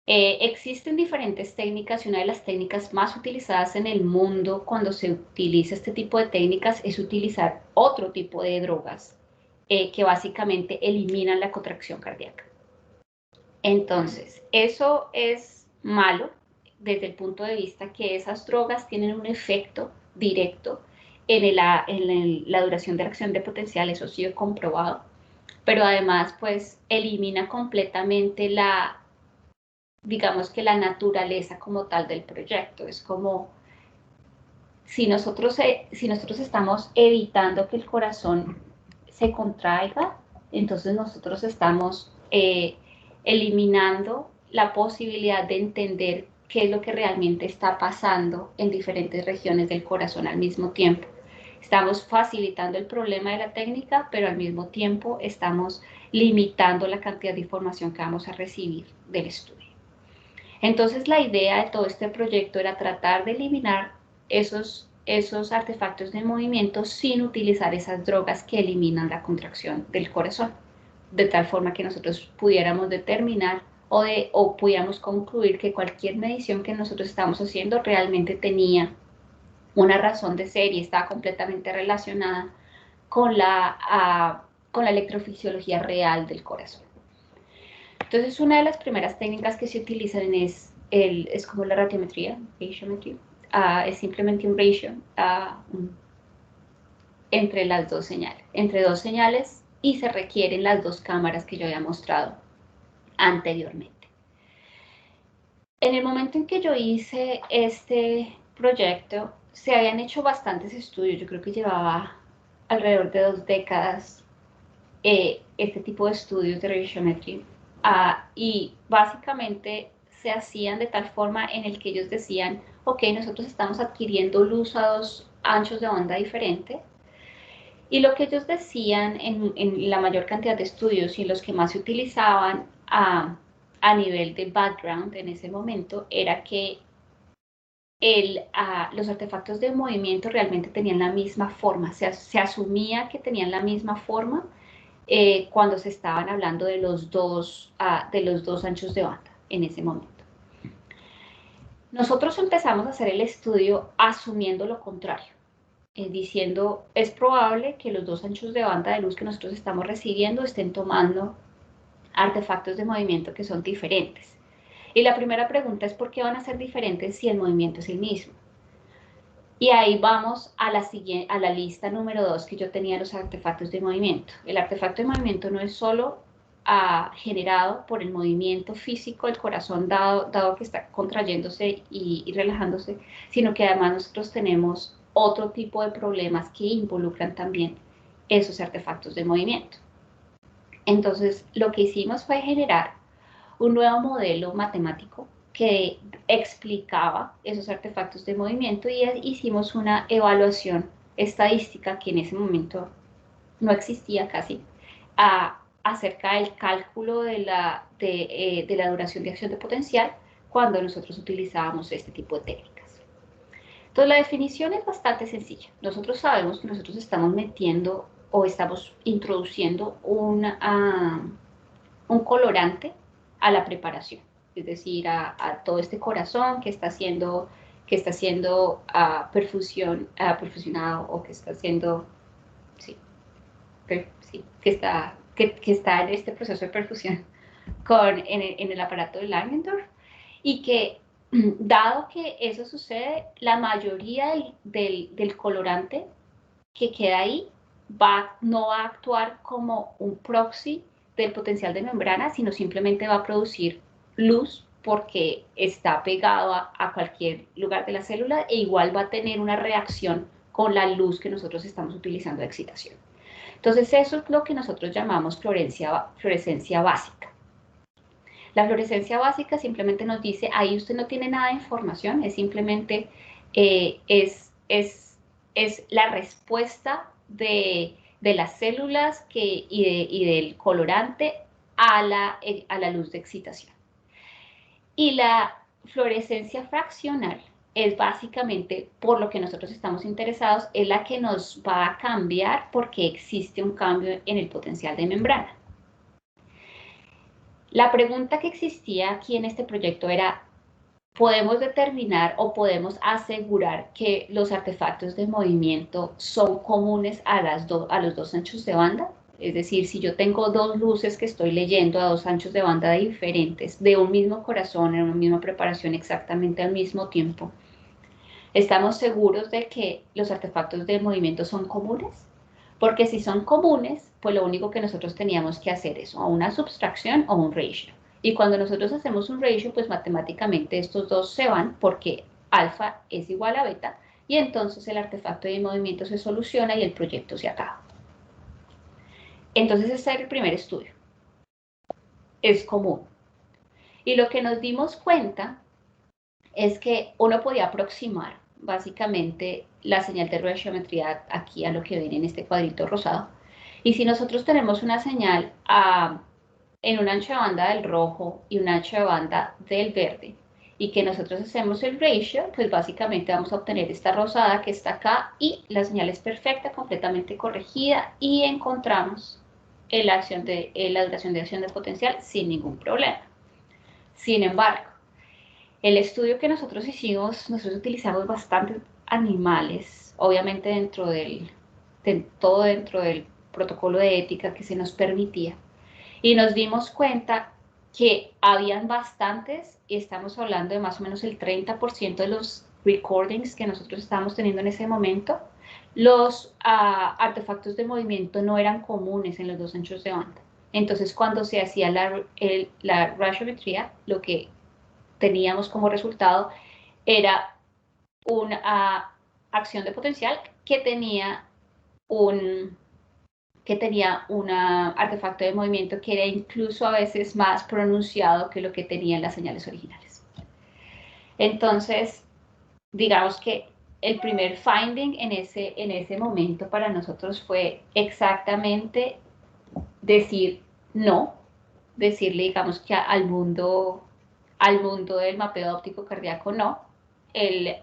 Existen diferentes técnicas, y una de las técnicas más utilizadas en el mundo cuando se utiliza este tipo de técnicas es utilizar otro tipo de drogas que básicamente eliminan la contracción cardíaca. Entonces, eso es malo desde el punto de vista que esas drogas tienen un efecto directo en la duración de la acción de potencial, eso sí he comprobado, pero además pues elimina completamente digamos que la naturaleza como tal del proyecto. Es como si nosotros estamos evitando que el corazón se contraiga, entonces nosotros estamos eliminando la posibilidad de entender qué es lo que realmente está pasando en diferentes regiones del corazón al mismo tiempo. Estamos facilitando el problema de la técnica, pero al mismo tiempo estamos limitando la cantidad de información que vamos a recibir del estudio. Entonces, la idea de todo este proyecto era tratar de eliminar esos artefactos de movimiento sin utilizar esas drogas que eliminan la contracción del corazón, de tal forma que nosotros pudiéramos determinar o pudiéramos concluir que cualquier medición que nosotros estamos haciendo realmente tenía una razón de ser y está completamente relacionada con la electrofisiología real del corazón. Entonces, una de las primeras técnicas que se utilizan es como la ratiometría, es simplemente un ratio entre las dos señales, y se requieren las dos cámaras que yo había mostrado anteriormente. En el momento en que yo hice este proyecto, se habían hecho bastantes estudios. Yo creo que llevaba alrededor de 2 décadas este tipo de estudios de radiometría, y básicamente se hacían de tal forma en el que ellos decían, ok, nosotros estamos adquiriendo luz a 2 anchos de onda diferentes, y lo que ellos decían en la mayor cantidad de estudios y los que más se utilizaban a nivel de background en ese momento era que los artefactos de movimiento realmente tenían la misma forma, se asumía que tenían la misma forma cuando se estaban hablando de los dos anchos de banda en ese momento. Nosotros empezamos a hacer el estudio asumiendo lo contrario. diciendo, es probable que los dos anchos de banda de luz que nosotros estamos recibiendo estén tomando artefactos de movimiento que son diferentes. Y la primera pregunta es, ¿por qué van a ser diferentes si el movimiento es el mismo? Y ahí vamos a la lista número 2 que yo tenía de los artefactos de movimiento. El artefacto de movimiento no es solo generado por el movimiento físico del corazón, dado que está contrayéndose y relajándose, sino que además nosotros tenemos otro tipo de problemas que involucran también esos artefactos de movimiento. Entonces, lo que hicimos fue generar un nuevo modelo matemático que explicaba esos artefactos de movimiento y hicimos una evaluación estadística que en ese momento no existía casi, acerca del cálculo de la duración de acción de potencial cuando nosotros utilizábamos este tipo de técnicas. Entonces la definición es bastante sencilla. Nosotros sabemos que nosotros estamos metiendo o estamos introduciendo un colorante a la preparación, es decir, a todo este corazón que está siendo perfusionado o que está haciendo, sí, que está en este proceso de perfusión en el aparato de Langendorf, y que dado que eso sucede, la mayoría del colorante que queda ahí no va a actuar como un proxy del potencial de membrana, sino simplemente va a producir luz porque está pegado a cualquier lugar de la célula e igual va a tener una reacción con la luz que nosotros estamos utilizando de excitación. Entonces eso es lo que nosotros llamamos fluorescencia básica. La fluorescencia básica simplemente nos dice, ahí usted no tiene nada de información, es simplemente es la respuesta de las células y del colorante a la luz de excitación. Y la fluorescencia fraccional es básicamente, por lo que nosotros estamos interesados, es la que nos va a cambiar porque existe un cambio en el potencial de membrana. La pregunta que existía aquí en este proyecto era, ¿podemos determinar o podemos asegurar que los artefactos de movimiento son comunes a los dos anchos de banda? Es decir, si yo tengo dos luces que estoy leyendo a dos anchos de banda diferentes, de un mismo corazón, en una misma preparación exactamente al mismo tiempo, ¿estamos seguros de que los artefactos de movimiento son comunes? Porque si son comunes, pues lo único que nosotros teníamos que hacer es o una subtracción o un ratio. Y cuando nosotros hacemos un ratio, pues matemáticamente estos dos se van porque alfa es igual a beta y entonces el artefacto de movimiento se soluciona y el proyecto se acaba. Entonces ese era el primer estudio. Es común. Y lo que nos dimos cuenta es que uno podía aproximar básicamente la señal de radiogeometría aquí a lo que ven en este cuadrito rosado. Y si nosotros tenemos una señal en un ancho de banda del rojo y un ancho de banda del verde, y que nosotros hacemos el ratio, pues básicamente vamos a obtener esta rosada que está acá y la señal es perfecta, completamente corregida y encontramos la duración de acción de potencial sin ningún problema. Sin embargo, el estudio que nosotros hicimos, nosotros utilizamos bastantes animales, obviamente todo dentro del protocolo de ética que se nos permitía, y nos dimos cuenta que habían bastantes, y estamos hablando de más o menos el 30% de los recordings que nosotros estábamos teniendo en ese momento, los artefactos de movimiento no eran comunes en los dos anchos de banda. Entonces, cuando se hacía la radiometría, lo que teníamos como resultado era una acción de potencial que tenía un artefacto de movimiento que era incluso a veces más pronunciado que lo que tenían las señales originales. Entonces, digamos que el primer finding en ese momento para nosotros fue exactamente decir no, decirle, digamos, que al mundo del mapeo óptico cardíaco no. El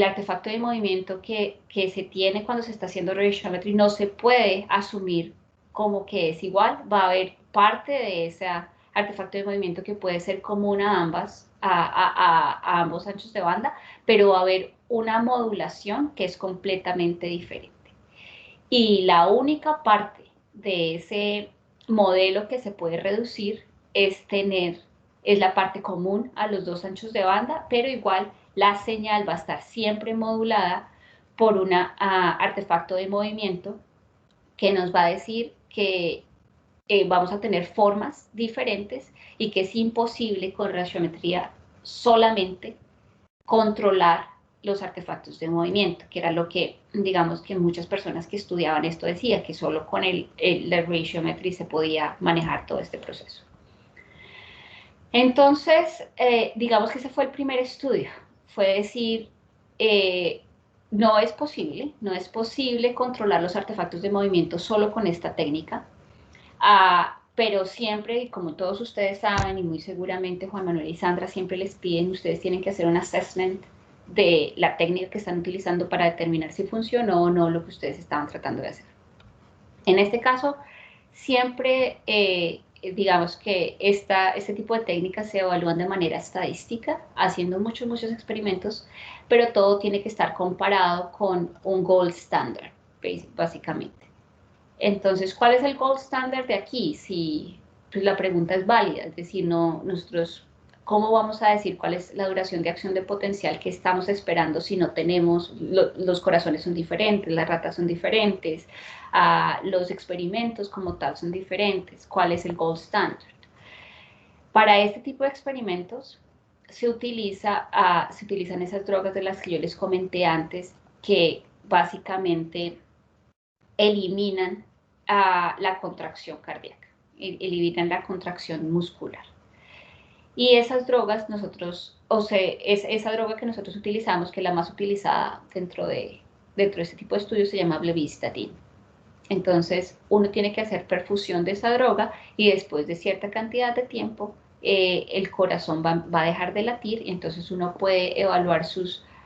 artefacto de movimiento que se tiene cuando se está haciendo radiogeometry no se puede asumir como que es igual. Va a haber parte de ese artefacto de movimiento que puede ser común a ambos anchos de banda, pero va a haber una modulación que es completamente diferente. Y la única parte de ese modelo que se puede reducir es la parte común a los dos anchos de banda, pero igual la señal va a estar siempre modulada por un artefacto de movimiento que nos va a decir que vamos a tener formas diferentes y que es imposible con raciometría solamente controlar los artefactos de movimiento, que era lo que, digamos, que muchas personas que estudiaban esto decían, que solo con la ratiometry se podía manejar todo este proceso. Entonces, digamos que ese fue el primer estudio, fue decir, no es posible controlar los artefactos de movimiento solo con esta técnica, pero siempre, y como todos ustedes saben, y muy seguramente Juan Manuel y Sandra siempre les piden, ustedes tienen que hacer un assessment de la técnica que están utilizando para determinar si funcionó o no lo que ustedes estaban tratando de hacer. En este caso, siempre, digamos que este tipo de técnicas se evalúan de manera estadística, haciendo muchos experimentos, pero todo tiene que estar comparado con un gold standard, básicamente. Entonces, ¿cuál es el gold standard de aquí? Si pues la pregunta es válida, es decir, ¿cómo vamos a decir cuál es la duración de acción de potencial que estamos esperando si no tenemos, los corazones son diferentes, las ratas son diferentes, los experimentos como tal son diferentes? ¿Cuál es el gold standard? Para este tipo de experimentos se utilizan esas drogas de las que yo les comenté antes, que básicamente eliminan la contracción cardíaca, eliminan la contracción muscular. Y esas drogas esa droga que nosotros utilizamos, que es la más utilizada dentro de este tipo de estudios, se llama blebistatin. Entonces, uno tiene que hacer perfusión de esa droga y después de cierta cantidad de tiempo, el corazón va a dejar de latir y entonces uno puede evaluar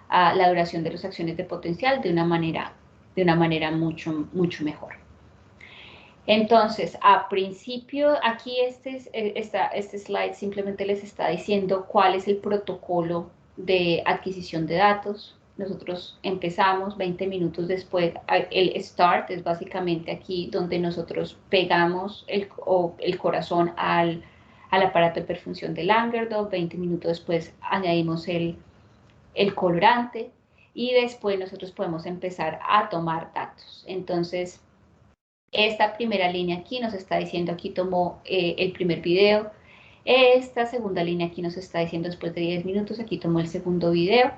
la duración de las acciones de potencial de una manera mucho mejor. Entonces, a principio, aquí este slide simplemente les está diciendo cuál es el protocolo de adquisición de datos. Nosotros empezamos 20 minutos después. El start es básicamente aquí donde nosotros pegamos el corazón al aparato de perfusión de Langerdof. 20 minutos después añadimos el colorante y después nosotros podemos empezar a tomar datos. Entonces, esta primera línea aquí nos está diciendo, aquí tomó el primer video. Esta segunda línea aquí nos está diciendo después de 10 minutos, aquí tomó el segundo video.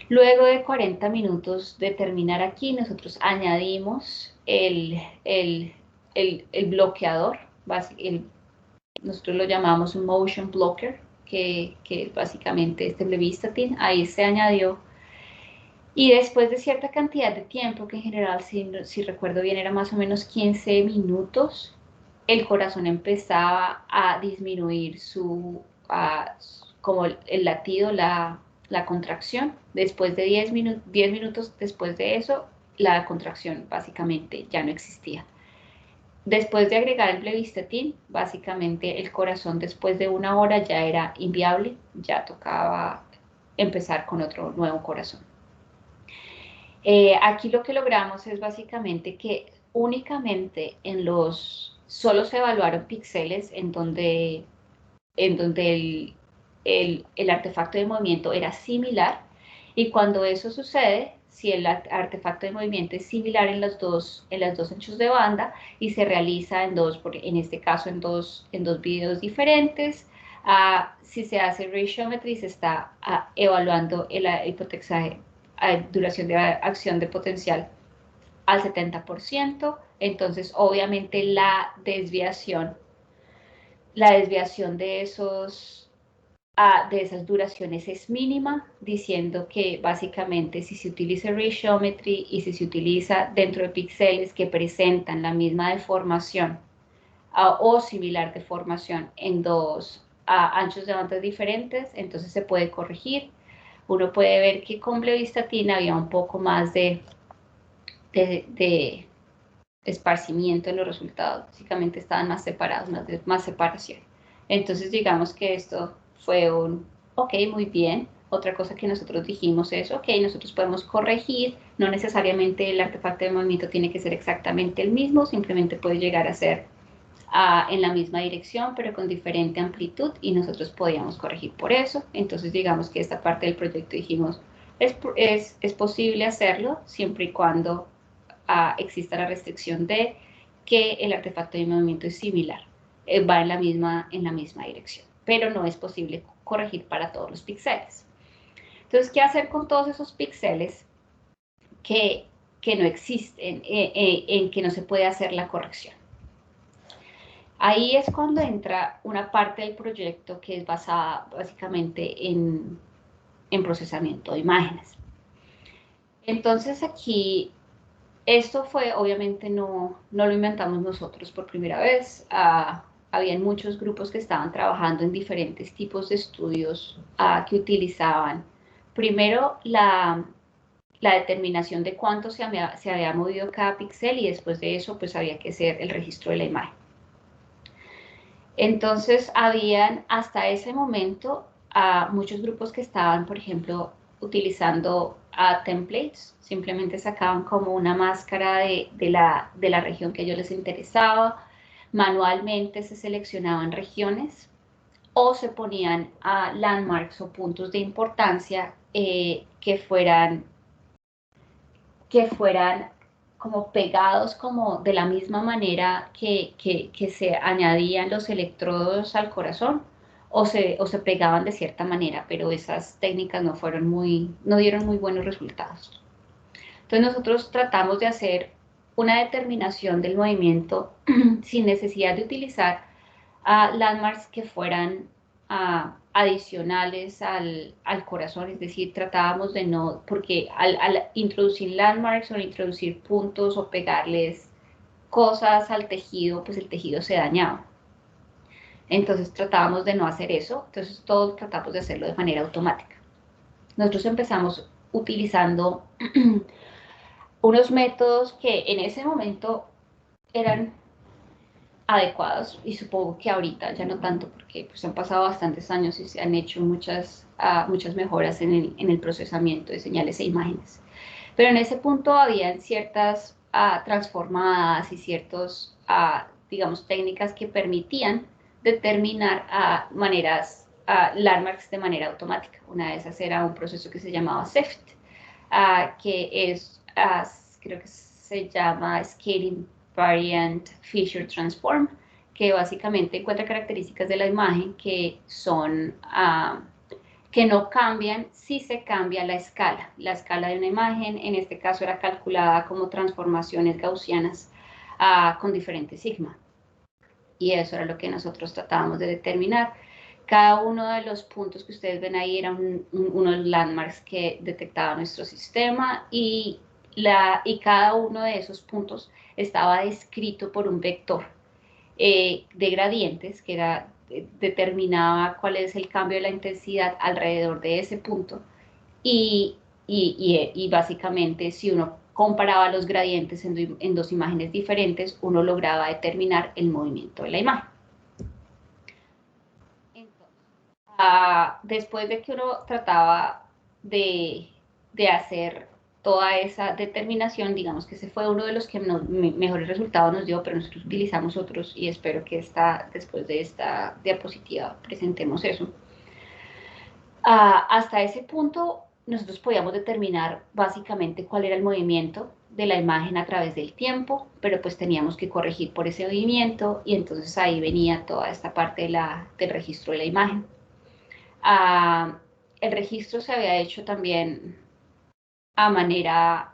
Luego de 40 minutos de terminar aquí, nosotros añadimos el bloqueador. Nosotros lo llamamos un motion blocker, que es básicamente este blebistatin. Ahí se añadió. Y después de cierta cantidad de tiempo, que en general, si recuerdo bien, era más o menos 15 minutos, el corazón empezaba a disminuir como el latido, la contracción. Después de 10 minutos después de eso, la contracción básicamente ya no existía. Después de agregar el blebistatin, básicamente el corazón después de 1 hora ya era inviable, ya tocaba empezar con otro nuevo corazón. Aquí lo que logramos es básicamente que únicamente solo se evaluaron píxeles en donde el artefacto de movimiento era similar, y cuando eso sucede, si el artefacto de movimiento es similar en las dos anchos de banda y se realiza en este caso en dos videos diferentes, si se hace ratiometry, se está evaluando el hipotexaje duración de acción de potencial al 70%, entonces obviamente la desviación de esas duraciones es mínima, diciendo que básicamente si se utiliza ratiometry y si se utiliza dentro de píxeles que presentan la misma deformación o similar deformación en dos anchos de banda diferentes, entonces se puede corregir. Uno puede ver que con blebistatin había un poco más de esparcimiento en los resultados, básicamente estaban más separados, más separación. Entonces digamos que esto fue ok, muy bien, otra cosa que nosotros dijimos es, ok, nosotros podemos corregir, no necesariamente el artefacto de movimiento tiene que ser exactamente el mismo, simplemente puede llegar a ser en la misma dirección, pero con diferente amplitud, y nosotros podíamos corregir por eso. Entonces, digamos que esta parte del proyecto dijimos, es posible hacerlo siempre y cuando exista la restricción de que el artefacto de movimiento es similar, va en la misma dirección, pero no es posible corregir para todos los píxeles. Entonces, ¿qué hacer con todos esos píxeles que no existen, en que no se puede hacer la corrección? Ahí es cuando entra una parte del proyecto que es basada básicamente en procesamiento de imágenes. Entonces aquí, esto fue, obviamente no lo inventamos nosotros por primera vez. Habían muchos grupos que estaban trabajando en diferentes tipos de estudios que utilizaban primero la determinación de cuánto se había movido cada píxel, y después de eso pues había que hacer el registro de la imagen. Entonces, habían hasta ese momento muchos grupos que estaban, por ejemplo, utilizando templates, simplemente sacaban como una máscara de la región que a ellos les interesaba, manualmente se seleccionaban regiones o se ponían landmarks o puntos de importancia que fueran como pegados, como de la misma manera que se añadían los electrodos al corazón, o se pegaban de cierta manera, pero esas técnicas no dieron muy buenos resultados. Entonces nosotros tratamos de hacer una determinación del movimiento sin necesidad de utilizar landmarks que fueran adicionales al corazón, es decir, tratábamos de no, porque al introducir landmarks o al introducir puntos o pegarles cosas al tejido, pues el tejido se dañaba. Entonces tratábamos de no hacer eso, entonces todos tratamos de hacerlo de manera automática. Nosotros empezamos utilizando unos métodos que en ese momento eran adecuados, y supongo que ahorita ya no tanto, porque pues han pasado bastantes años y se han hecho muchas mejoras en el procesamiento de señales e imágenes. Pero en ese punto habían ciertas transformadas y ciertos, digamos, técnicas que permitían determinar landmarks de manera automática. Una de esas era un proceso que se llamaba SIFT, que es, creo que se llama Scaling Variant Feature Transform, que básicamente encuentra características de la imagen que son que no cambian si se cambia la escala. La escala de una imagen, en este caso, era calculada como transformaciones gaussianas con diferentes sigma. Y eso era lo que nosotros tratábamos de determinar. Cada uno de los puntos que ustedes ven ahí eran unos landmarks que detectaba nuestro sistema, y cada uno de esos puntos estaba descrito por un vector de gradientes que determinaba cuál es el cambio de la intensidad alrededor de ese punto, y básicamente si uno comparaba los gradientes en dos imágenes diferentes, uno lograba determinar el movimiento de la imagen. Entonces, después de que uno trataba de hacer toda esa determinación, digamos que ese fue uno de los que mejores resultados nos dio, pero nosotros utilizamos otros, y espero que después de esta diapositiva presentemos eso. Hasta ese punto nosotros podíamos determinar básicamente cuál era el movimiento de la imagen a través del tiempo, pero pues teníamos que corregir por ese movimiento, y entonces ahí venía toda esta parte del registro de la imagen. El registro se había hecho también a manera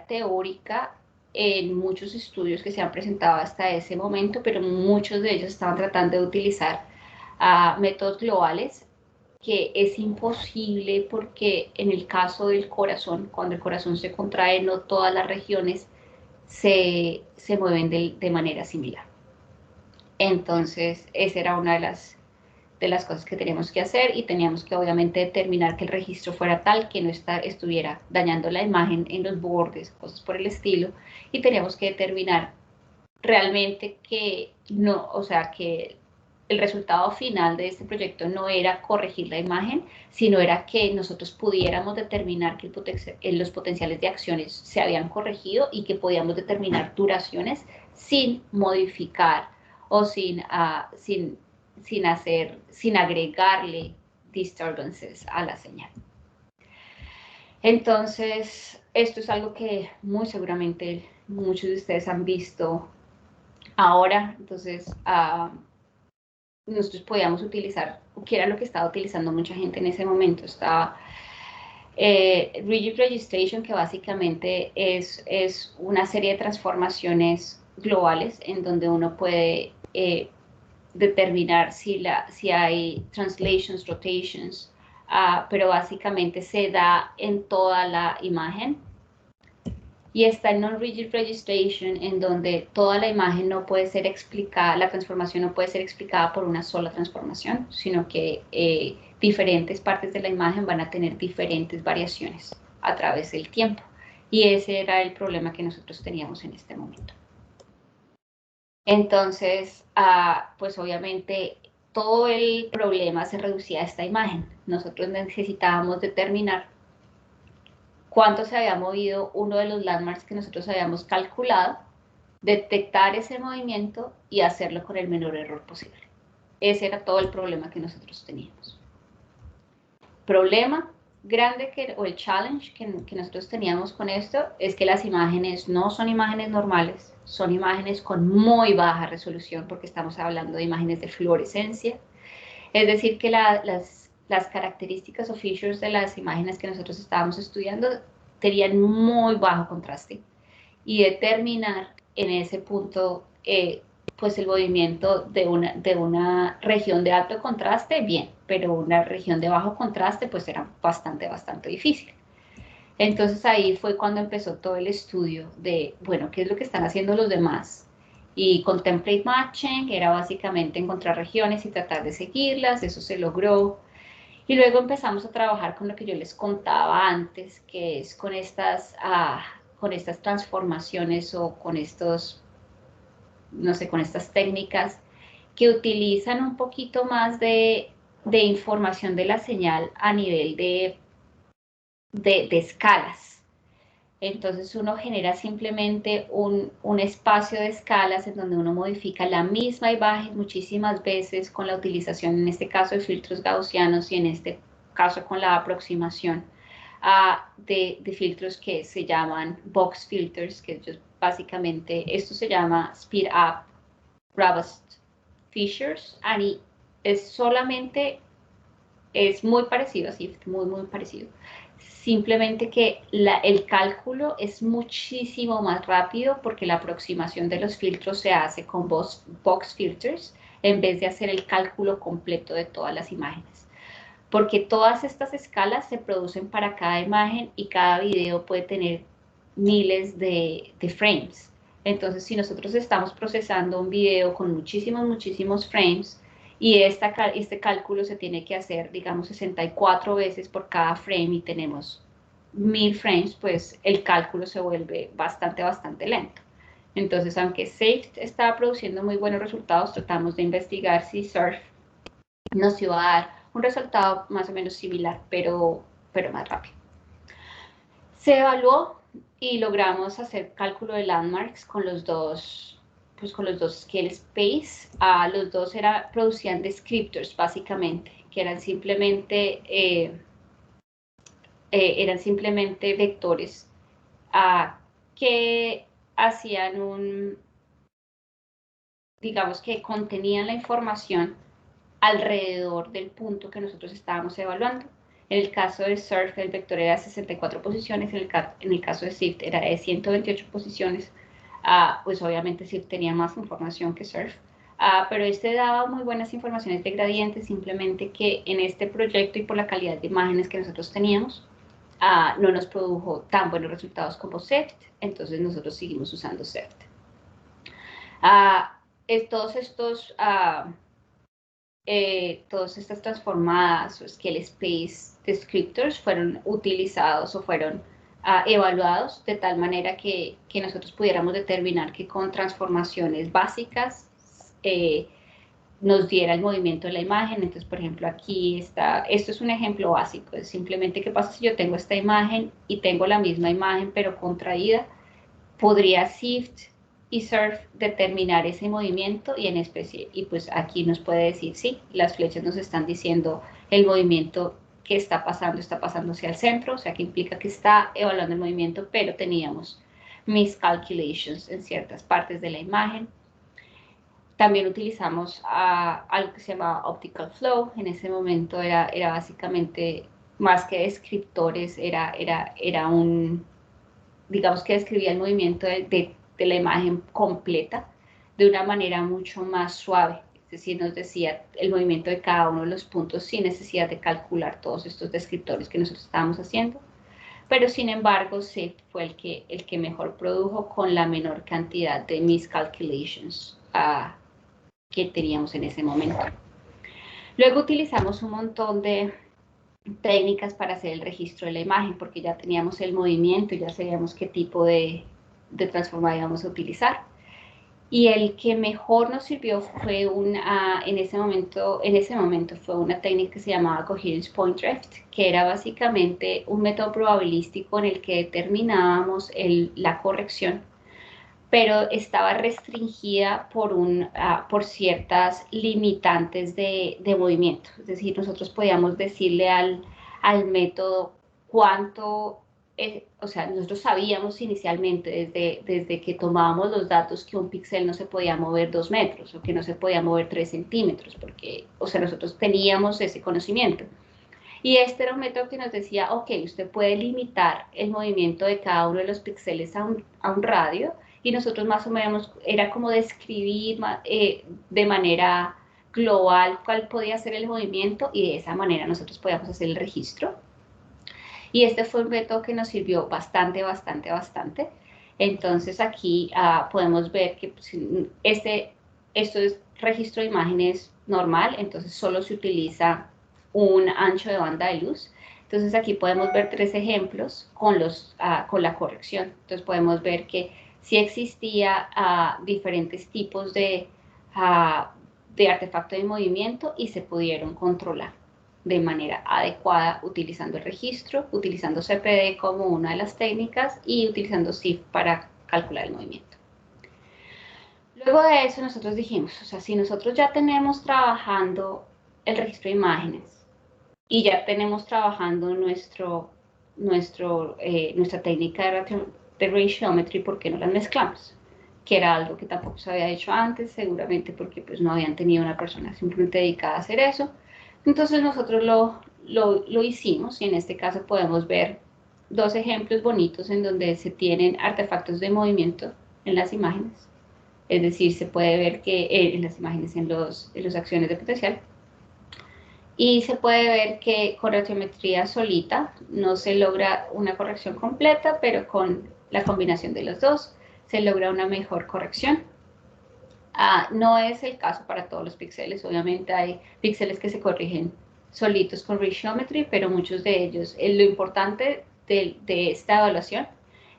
teórica en muchos estudios que se han presentado hasta ese momento, pero muchos de ellos estaban tratando de utilizar métodos globales, que es imposible porque en el caso del corazón, cuando el corazón se contrae, no todas las regiones se mueven de manera similar. Entonces, esa era una de las cosas que teníamos que hacer, y teníamos que obviamente determinar que el registro fuera tal que no estuviera dañando la imagen en los bordes, cosas por el estilo, y teníamos que determinar realmente que no, o sea, que el resultado final de este proyecto no era corregir la imagen, sino era que nosotros pudiéramos determinar que los potenciales de acciones se habían corregido y que podíamos determinar duraciones sin modificar o sin agregarle disturbances a la señal. Entonces, esto es algo que muy seguramente muchos de ustedes han visto ahora. Entonces, nosotros podíamos utilizar, que era lo que estaba utilizando mucha gente en ese momento, estaba Rigid Registration, que básicamente es una serie de transformaciones globales en donde uno puede determinar si hay translations, rotations, pero básicamente se da en toda la imagen. Y está el Non-Rigid Registration, en donde toda la imagen no puede ser explicada, la transformación no puede ser explicada por una sola transformación, sino que diferentes partes de la imagen van a tener diferentes variaciones a través del tiempo. Y ese era el problema que nosotros teníamos en este momento. Entonces, pues obviamente todo el problema se reducía a esta imagen. Nosotros necesitábamos determinar cuánto se había movido uno de los landmarks que nosotros habíamos calculado, detectar ese movimiento y hacerlo con el menor error posible. Ese era todo el problema que nosotros teníamos. Problema grande o el challenge que nosotros teníamos con esto es que las imágenes no son imágenes normales, son imágenes con muy baja resolución porque estamos hablando de imágenes de fluorescencia. Es decir, que las características o features de las imágenes que nosotros estábamos estudiando tenían muy bajo contraste y determinar en ese punto pues el movimiento de una región de alto contraste, bien, pero una región de bajo contraste pues era bastante difícil. Entonces ahí fue cuando empezó todo el estudio de, bueno, ¿qué es lo que están haciendo los demás? Y con template matching, que era básicamente encontrar regiones y tratar de seguirlas, eso se logró. Y luego empezamos a trabajar con lo que yo les contaba antes, que es con estas transformaciones o con estos, no sé, con estas técnicas que utilizan un poquito más de información de la señal a nivel de escalas. Entonces uno genera simplemente un espacio de escalas en donde uno modifica la misma imagen muchísimas veces con la utilización, en este caso, de filtros gaussianos y en este caso con la aproximación de filtros que se llaman box filters, que ellos básicamente, esto se llama speed up robust features, y es muy parecido, así, muy parecido. Simplemente que el cálculo es muchísimo más rápido porque la aproximación de los filtros se hace con box filters en vez de hacer el cálculo completo de todas las imágenes. Porque todas estas escalas se producen para cada imagen y cada video puede tener miles de frames. Entonces, si nosotros estamos procesando un video con muchísimos frames, y este cálculo se tiene que hacer, digamos, 64 veces por cada frame y tenemos 1000 frames, pues el cálculo se vuelve bastante lento. Entonces, aunque SAFE estaba produciendo muy buenos resultados, tratamos de investigar si SURF nos iba a dar un resultado más o menos similar, pero más rápido. Se evaluó y logramos hacer cálculo de landmarks con los dos scale space. Los dos producían descriptors básicamente, que eran simplemente vectores que hacían digamos que contenían la información alrededor del punto que nosotros estábamos evaluando. En el caso de SURF, el vector era de 64 posiciones, en el caso de SIFT era de 128 posiciones. Pues obviamente SIFT tenía más información que SURF, pero este daba muy buenas informaciones de gradientes, simplemente que en este proyecto y por la calidad de imágenes que nosotros teníamos, no nos produjo tan buenos resultados como SEFT, entonces nosotros seguimos usando SEFT. Todas estas transformadas o scale space descriptors fueron utilizados o fueron evaluados de tal manera que nosotros pudiéramos determinar que con transformaciones básicas nos diera el movimiento de la imagen. Entonces, por ejemplo, aquí está, esto es un ejemplo básico, es simplemente qué pasa si yo tengo esta imagen y tengo la misma imagen pero contraída. Podría Shift y Surf determinar ese movimiento y en especie, y pues aquí nos puede decir, sí, las flechas nos están diciendo el movimiento que está pasando hacia el centro, o sea que implica que está evaluando el movimiento, pero teníamos miscalculations en ciertas partes de la imagen. También utilizamos algo que se llama Optical Flow. En ese momento era básicamente, más que descriptores, era un, digamos que describía el movimiento de la imagen completa de una manera mucho más suave. Es decir, nos decía el movimiento de cada uno de los puntos sin necesidad de calcular todos estos descriptores que nosotros estábamos haciendo. Pero sin embargo, SIFT fue el que mejor produjo con la menor cantidad de miscalculations que teníamos en ese momento. Luego utilizamos un montón de técnicas para hacer el registro de la imagen, porque ya teníamos el movimiento, ya sabíamos qué tipo de transformada íbamos a utilizar. Y el que mejor nos sirvió fue en ese momento fue una técnica que se llamaba Coherence Point Drift, que era básicamente un método probabilístico en el que determinábamos la corrección, pero estaba restringida por ciertas limitantes de movimiento. Es decir, nosotros podíamos decirle al método cuánto, o sea, nosotros sabíamos inicialmente desde que tomábamos los datos que un píxel no se podía mover 2 metros o que no se podía mover 3 centímetros, porque, o sea, nosotros teníamos ese conocimiento. Y este era un método que nos decía, ok, usted puede limitar el movimiento de cada uno de los píxeles a un radio, y nosotros más o menos era como describir de manera global cuál podía ser el movimiento, y de esa manera nosotros podíamos hacer el registro. Y este fue un método que nos sirvió bastante. Entonces aquí podemos ver que esto es registro de imágenes normal, entonces solo se utiliza un ancho de banda de luz. Entonces aquí podemos ver 3 ejemplos con la corrección. Entonces podemos ver que sí existía diferentes tipos de artefacto de movimiento y se pudieron controlar de manera adecuada utilizando el registro, utilizando CPD como una de las técnicas y utilizando SIFT para calcular el movimiento. Luego de eso nosotros dijimos, o sea, si nosotros ya tenemos trabajando el registro de imágenes y ya tenemos trabajando nuestra técnica de ratiometry, ¿por qué no las mezclamos? Que era algo que tampoco se había hecho antes, seguramente porque pues no habían tenido una persona simplemente dedicada a hacer eso. Entonces nosotros lo hicimos, y en este caso podemos ver 2 ejemplos bonitos en donde se tienen artefactos de movimiento en las imágenes. Es decir, se puede ver que en las imágenes, en las acciones de potencial, y se puede ver que con ratiometría solita no se logra una corrección completa, pero con la combinación de los dos se logra una mejor corrección. No es el caso para todos los píxeles, obviamente hay píxeles que se corrigen solitos con ratiometry, pero muchos de ellos, lo importante de esta evaluación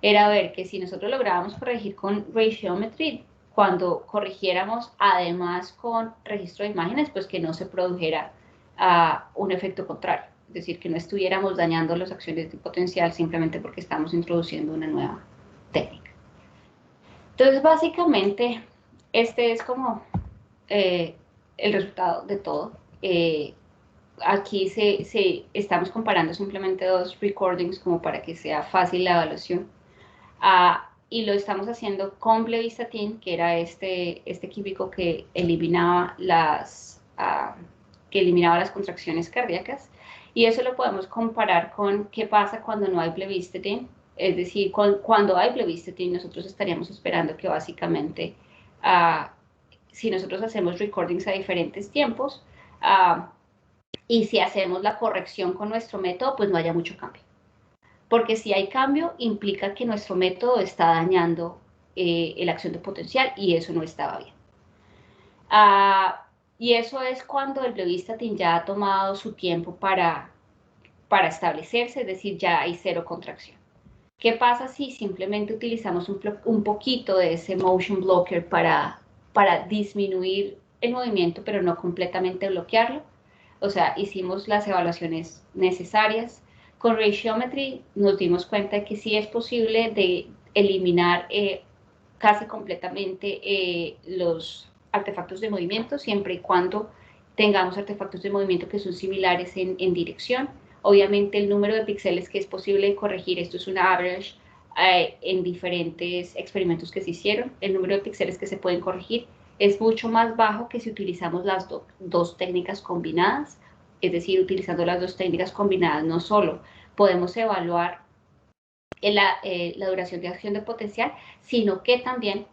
era ver que si nosotros lográbamos corregir con ratiometry, cuando corrigiéramos además con registro de imágenes, pues que no se produjera un efecto contrario, es decir, que no estuviéramos dañando las acciones de potencial simplemente porque estamos introduciendo una nueva técnica. Entonces, básicamente, este es como el resultado de todo. Aquí estamos comparando simplemente 2 recordings como para que sea fácil la evaluación. Y lo estamos haciendo con blebistatin, que era este químico que eliminaba las contracciones cardíacas. Y eso lo podemos comparar con qué pasa cuando no hay blebistatin. Es decir, cuando hay blebistatin, nosotros estaríamos esperando que básicamente, si nosotros hacemos recordings a diferentes tiempos, y si hacemos la corrección con nuestro método, pues no haya mucho cambio. Porque si hay cambio, implica que nuestro método está dañando la acción de potencial, y eso no estaba bien. Y eso es cuando el blebistatin ya ha tomado su tiempo para establecerse, es decir, ya hay 0 contracción. ¿Qué pasa si simplemente utilizamos un poquito de ese motion blocker para disminuir el movimiento, pero no completamente bloquearlo. O sea, hicimos las evaluaciones necesarias. Con Ratiometry nos dimos cuenta de que sí es posible de eliminar casi completamente los artefactos de movimiento, siempre y cuando tengamos artefactos de movimiento que son similares en dirección. Obviamente el número de píxeles que es posible corregir, esto es una average en diferentes experimentos que se hicieron, el número de píxeles que se pueden corregir es mucho más bajo que si utilizamos las dos técnicas combinadas, es decir, utilizando las dos técnicas combinadas no solo podemos evaluar la duración de acción de potencial, sino que también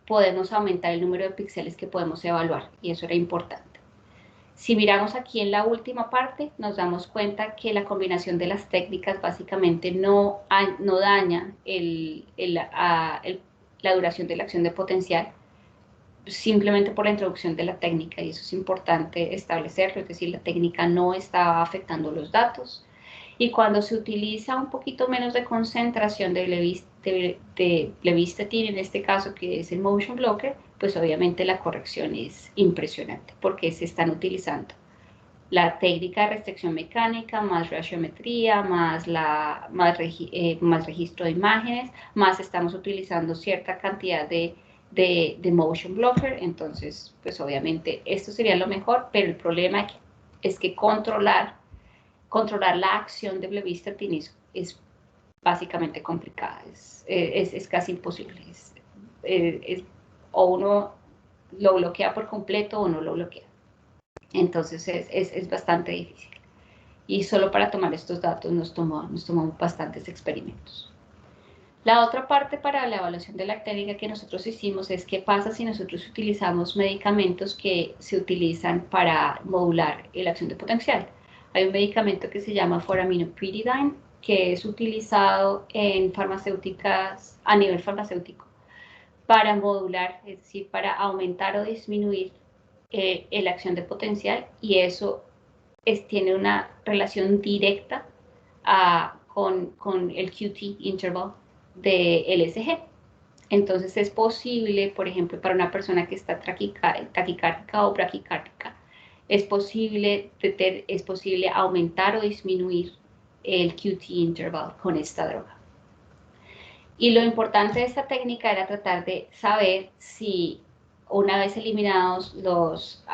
podemos aumentar el número de píxeles que podemos evaluar, y eso era importante. Si miramos aquí en la última parte, nos damos cuenta que la combinación de las técnicas básicamente no daña la duración de la acción de potencial, simplemente por la introducción de la técnica, y eso es importante establecerlo, es decir, la técnica no está afectando los datos. Y cuando se utiliza un poquito menos de concentración de Levistatin, en este caso que es el motion blocker, pues obviamente la corrección es impresionante porque se están utilizando la técnica de restricción mecánica, más ratiometría, más registro de imágenes, más estamos utilizando cierta cantidad de motion blocker. Entonces, pues obviamente esto sería lo mejor, pero el problema es que controlar la acción de Blebistatin es básicamente complicada, es casi imposible. O uno lo bloquea por completo o no lo bloquea. Entonces es bastante difícil. Y solo para tomar estos datos nos tomó bastantes experimentos. La otra parte para la evaluación de la técnica que nosotros hicimos es qué pasa si nosotros utilizamos medicamentos que se utilizan para modular la acción de potencial. Hay un medicamento que se llama foraminopyridine, que es utilizado en farmacéuticas a nivel farmacéutico para modular, es decir, para aumentar o disminuir la acción de potencial, y eso tiene una relación directa con el QT interval de LSG. Entonces es posible, por ejemplo, para una persona que está taquicárdica o braquicárdica, es posible aumentar o disminuir el QT interval con esta droga. Y lo importante de esta técnica era tratar de saber si una vez eliminados los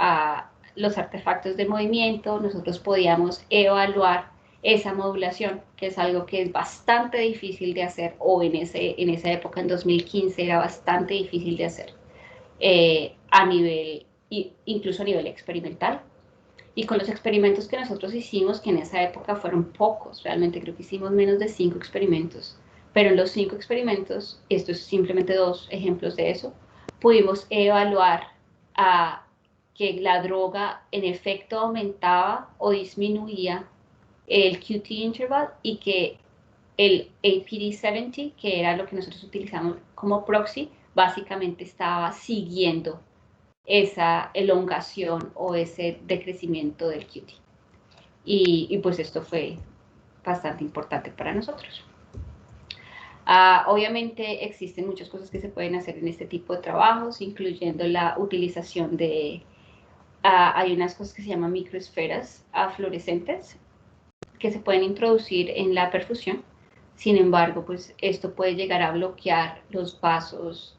artefactos de movimiento, nosotros podíamos evaluar esa modulación, que es algo que es bastante difícil de hacer, o en esa época, en 2015, era bastante difícil de hacer, incluso a nivel experimental. Y con los experimentos que nosotros hicimos, que en esa época fueron pocos, realmente creo que hicimos menos de 5 experimentos, pero en los 5 experimentos, esto es simplemente 2 ejemplos de eso, pudimos evaluar que la droga en efecto aumentaba o disminuía el QT interval, y que el APD70, que era lo que nosotros utilizamos como proxy, básicamente estaba siguiendo esa elongación o ese decrecimiento del QT. Y pues esto fue bastante importante para nosotros. Obviamente existen muchas cosas que se pueden hacer en este tipo de trabajos, incluyendo la utilización de, hay unas cosas que se llaman microesferas fluorescentes que se pueden introducir en la perfusión. Sin embargo, pues esto puede llegar a bloquear los vasos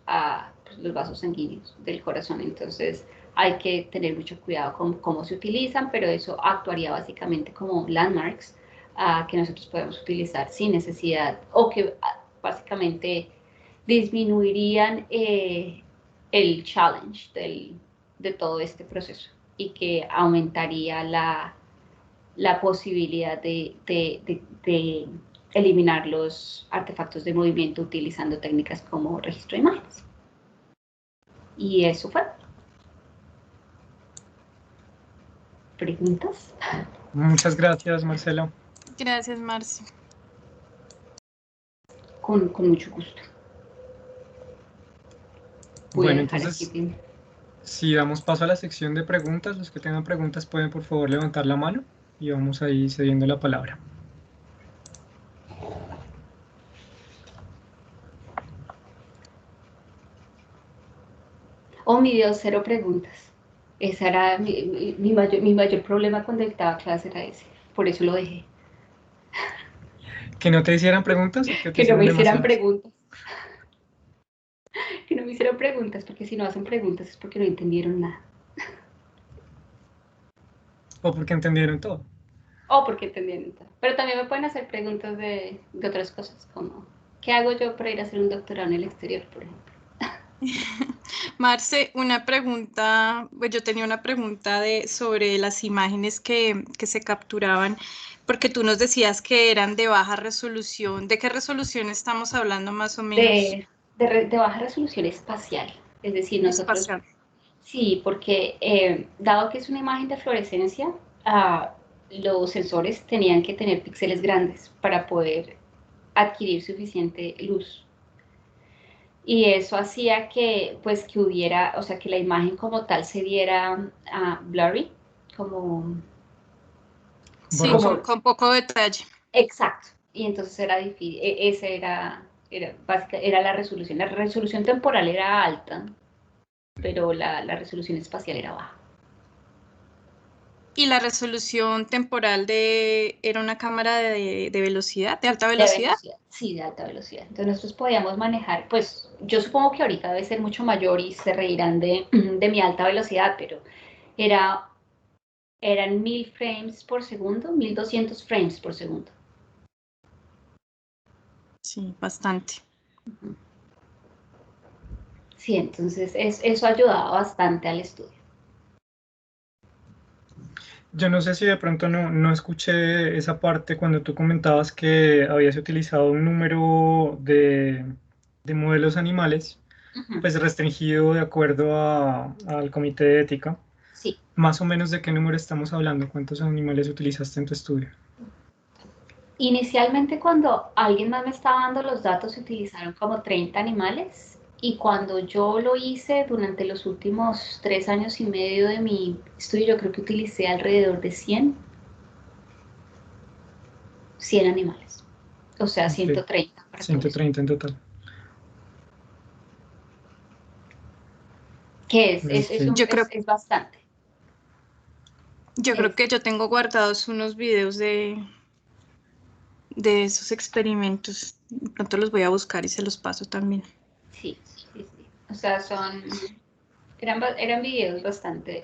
sanguíneos del corazón. Entonces hay que tener mucho cuidado con cómo se utilizan, pero eso actuaría básicamente como landmarks que nosotros podemos utilizar sin necesidad, o que básicamente disminuirían el challenge de todo este proceso, y que aumentaría la posibilidad de eliminar los artefactos de movimiento utilizando técnicas como registro de imágenes. Y eso fue. ¿Preguntas? Muchas gracias, Marcela. Gracias, Marci. Con mucho gusto. Bueno, entonces, si damos paso a la sección de preguntas, los que tengan preguntas pueden por favor levantar la mano y vamos ahí cediendo la palabra. Oh, mi Dios, 0 preguntas. Ese era mi mayor problema cuando dictaba clase, era ese. Por eso lo dejé. ¿Que no te hicieran preguntas o que te Que no hicieran me hicieran demasiadas? preguntas. Que no me hicieran preguntas, porque si no hacen preguntas es porque no entendieron nada. ¿O porque entendieron todo? O porque entendieron todo. Pero también me pueden hacer preguntas de otras cosas, como ¿qué hago yo para ir a hacer un doctorado en el exterior, por ejemplo? Marce, una pregunta, pues yo tenía una pregunta sobre las imágenes que se capturaban, porque tú nos decías que eran de baja resolución. ¿De qué resolución estamos hablando más o menos? De baja resolución espacial. Es decir, nosotros, Espacial. sí, porque dado que es una imagen de fluorescencia, los sensores tenían que tener píxeles grandes para poder adquirir suficiente luz. Y eso hacía que, pues, que hubiera, o sea, que la imagen como tal se viera blurry, como, Sí, Borroso. como, con poco detalle. exacto. Y entonces era difícil, ese era la resolución. La resolución temporal era alta, pero la resolución espacial era baja. Y la resolución temporal era una cámara de velocidad, de alta De velocidad. velocidad, sí, de alta velocidad. Entonces nosotros podíamos manejar, pues yo supongo que ahorita debe ser mucho mayor y se reirán de mi alta velocidad, pero era, eran 1000 frames por segundo, 1200 frames por segundo. Sí, bastante. Sí, entonces eso ayudaba bastante al estudio. Yo no sé si de pronto no escuché esa parte cuando tú comentabas que habías utilizado un número de modelos animales, Ujú. pues restringido de acuerdo al comité de ética. Sí, Más o menos de qué número estamos hablando, cuántos animales utilizaste en tu estudio. inicialmente cuando alguien más me estaba dando los datos se utilizaron como 30 animales y cuando yo lo hice durante los últimos 3 años y medio de mi estudio yo creo que utilicé alrededor de 100 animales, o sea, Ok, 130 para todo esto, 130 en total. que Ok. es bastante. Yo creo Es, que yo tengo guardados unos videos de esos experimentos. De pronto los voy a buscar y se los paso también. sí, sí, sí. O sea, eran videos bastante,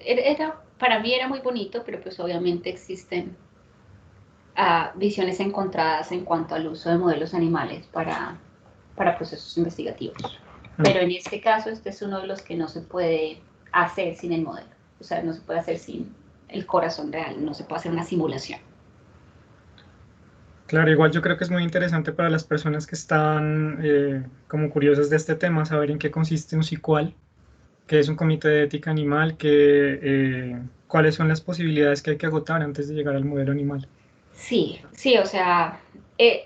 para mí era muy bonito, pero pues obviamente existen visiones encontradas en cuanto al uso de modelos animales para procesos investigativos. Mm. Pero en este caso, este es uno de los que no se puede hacer sin el modelo. O sea, no se puede hacer sin el corazón real, no se puede hacer una simulación. Claro, igual yo creo que es muy interesante para las personas que están como curiosas de este tema, saber en qué consiste un SICUAL, qué es un comité de ética animal, cuáles son las posibilidades que hay que agotar antes de llegar al modelo animal. Sí, sí, o sea,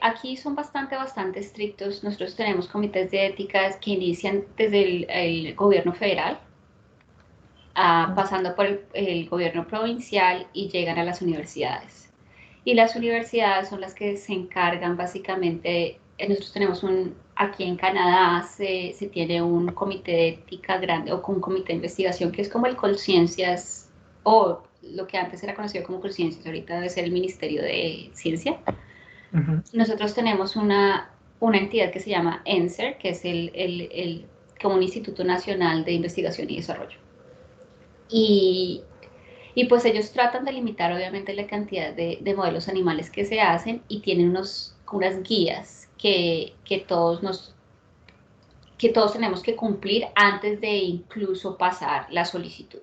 aquí son bastante estrictos. Nosotros tenemos comités de ética que inician desde el gobierno federal, pasando por el gobierno provincial y llegan a las universidades. Y las universidades son las que se encargan básicamente, nosotros tenemos aquí en Canadá se tiene un comité de ética grande o un comité de investigación que es como el Colciencias o lo que antes era conocido como Colciencias, ahorita debe ser el Ministerio de Ciencia. Ujú. Nosotros tenemos una entidad que se llama ENSER, que es como un Instituto Nacional de Investigación y Desarrollo. Y y pues ellos tratan de limitar obviamente la cantidad de modelos animales que se hacen y tienen unas guías que todos tenemos que cumplir antes de incluso pasar la solicitud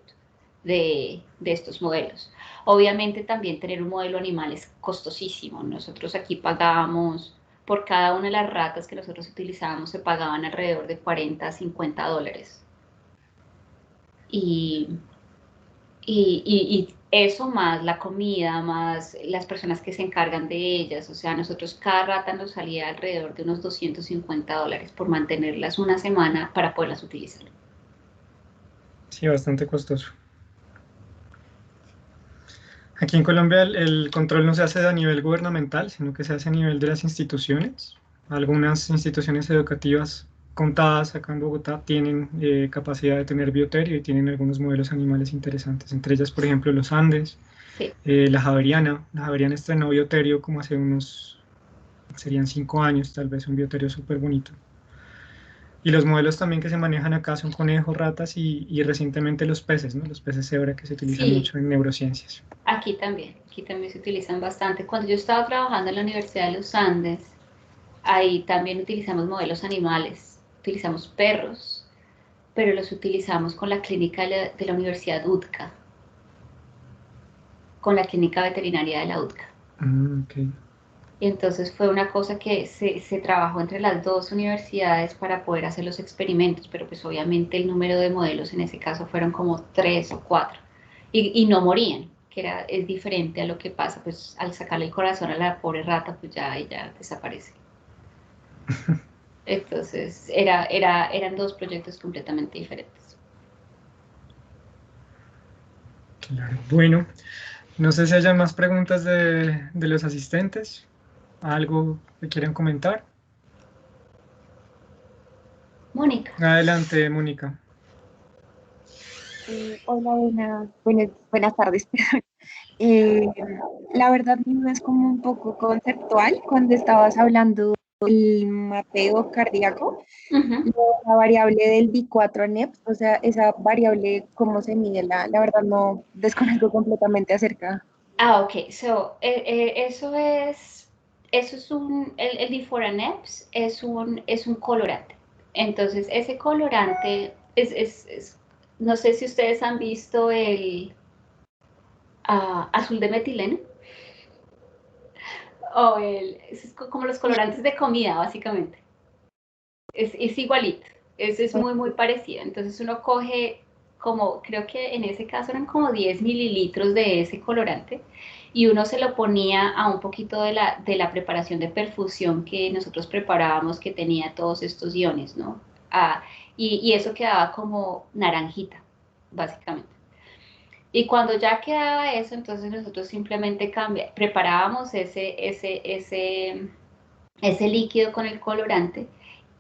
de estos modelos. Obviamente también tener un modelo animal es costosísimo. Nosotros aquí pagábamos, por cada una de las ratas que nosotros utilizábamos, se pagaban alrededor de 40 a 50 dólares. Y y eso más la comida, más las personas que se encargan de ellas, o sea, nosotros cada rata nos salía alrededor de unos 250 dólares por mantenerlas una semana para poderlas utilizar. Sí, bastante costoso. Aquí en Colombia el control no se hace a nivel gubernamental, sino que se hace a nivel de las instituciones. Algunas instituciones educativas contadas acá en Bogotá tienen capacidad de tener bioterio y tienen algunos modelos animales interesantes, entre ellas, por ejemplo, los Andes, Sí. la Javeriana. La Javeriana estrenó bioterio como hace serían 5 años, tal vez, un bioterio súper bonito. Y los modelos también que se manejan acá son conejos, ratas y recientemente los peces, ¿no? Los peces cebra que se utilizan Sí, mucho en neurociencias. aquí también se utilizan bastante. Cuando yo estaba trabajando en la Universidad de los Andes, ahí también utilizamos modelos animales, utilizamos perros, pero los utilizamos con la clínica de la Universidad UTCA, con la clínica veterinaria de la UTCA. Okay. Y entonces fue una cosa que se trabajó entre las dos universidades para poder hacer los experimentos, pero pues obviamente el número de modelos en ese caso fueron como 3 o 4 y no morían, es diferente a lo que pasa, pues al sacarle el corazón a la pobre rata, pues ya ella desaparece. Entonces eran dos proyectos completamente diferentes. Claro. Bueno, no sé si hayan más preguntas de los asistentes. ¿Algo que quieran comentar? Mónica. Adelante, Mónica. Hola, buenas tardes. Eh, la verdad mi duda es como un poco conceptual cuando estabas hablando del mapeo cardíaco, Uh-huh. la variable del B4-NEP, o sea, esa variable, ¿cómo se mide? La verdad no desconozco completamente acerca. Ok, eso es el D4-NEPS es un colorante. Entonces, ese colorante no sé si ustedes han visto el azul de metileno, es como los colorantes de comida, básicamente. Es igualito, es muy, muy parecido. Entonces, uno coge creo que en ese caso eran como 10 mililitros de ese colorante y uno se lo ponía a un poquito de la preparación de perfusión que nosotros preparábamos que tenía todos estos iones, ¿no? Y eso quedaba como naranjita, básicamente. Y cuando ya quedaba eso, entonces nosotros simplemente preparábamos ese líquido con el colorante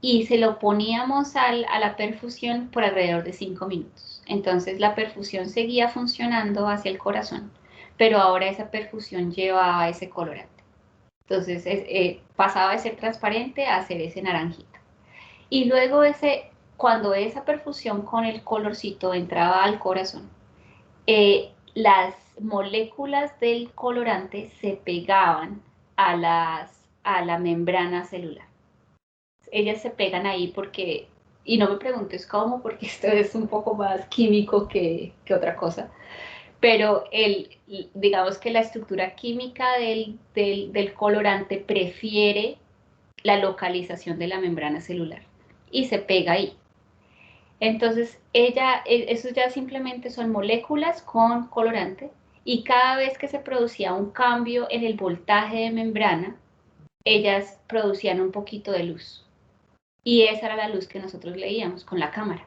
y se lo poníamos a la perfusión por alrededor de 5 minutos. Entonces la perfusión seguía funcionando hacia el corazón, pero ahora esa perfusión llevaba ese colorante. Entonces pasaba de ser transparente a ser ese naranjito. Y luego cuando esa perfusión con el colorcito entraba al corazón, las moléculas del colorante se pegaban a la membrana celular. Ellas se pegan ahí y no me preguntes cómo, porque esto es un poco más químico que otra cosa, pero digamos que la estructura química del colorante prefiere la localización de la membrana celular y se pega ahí. Entonces, eso ya simplemente son moléculas con colorante y cada vez que se producía un cambio en el voltaje de membrana, ellas producían un poquito de luz. Y esa era la luz que nosotros leíamos con la cámara.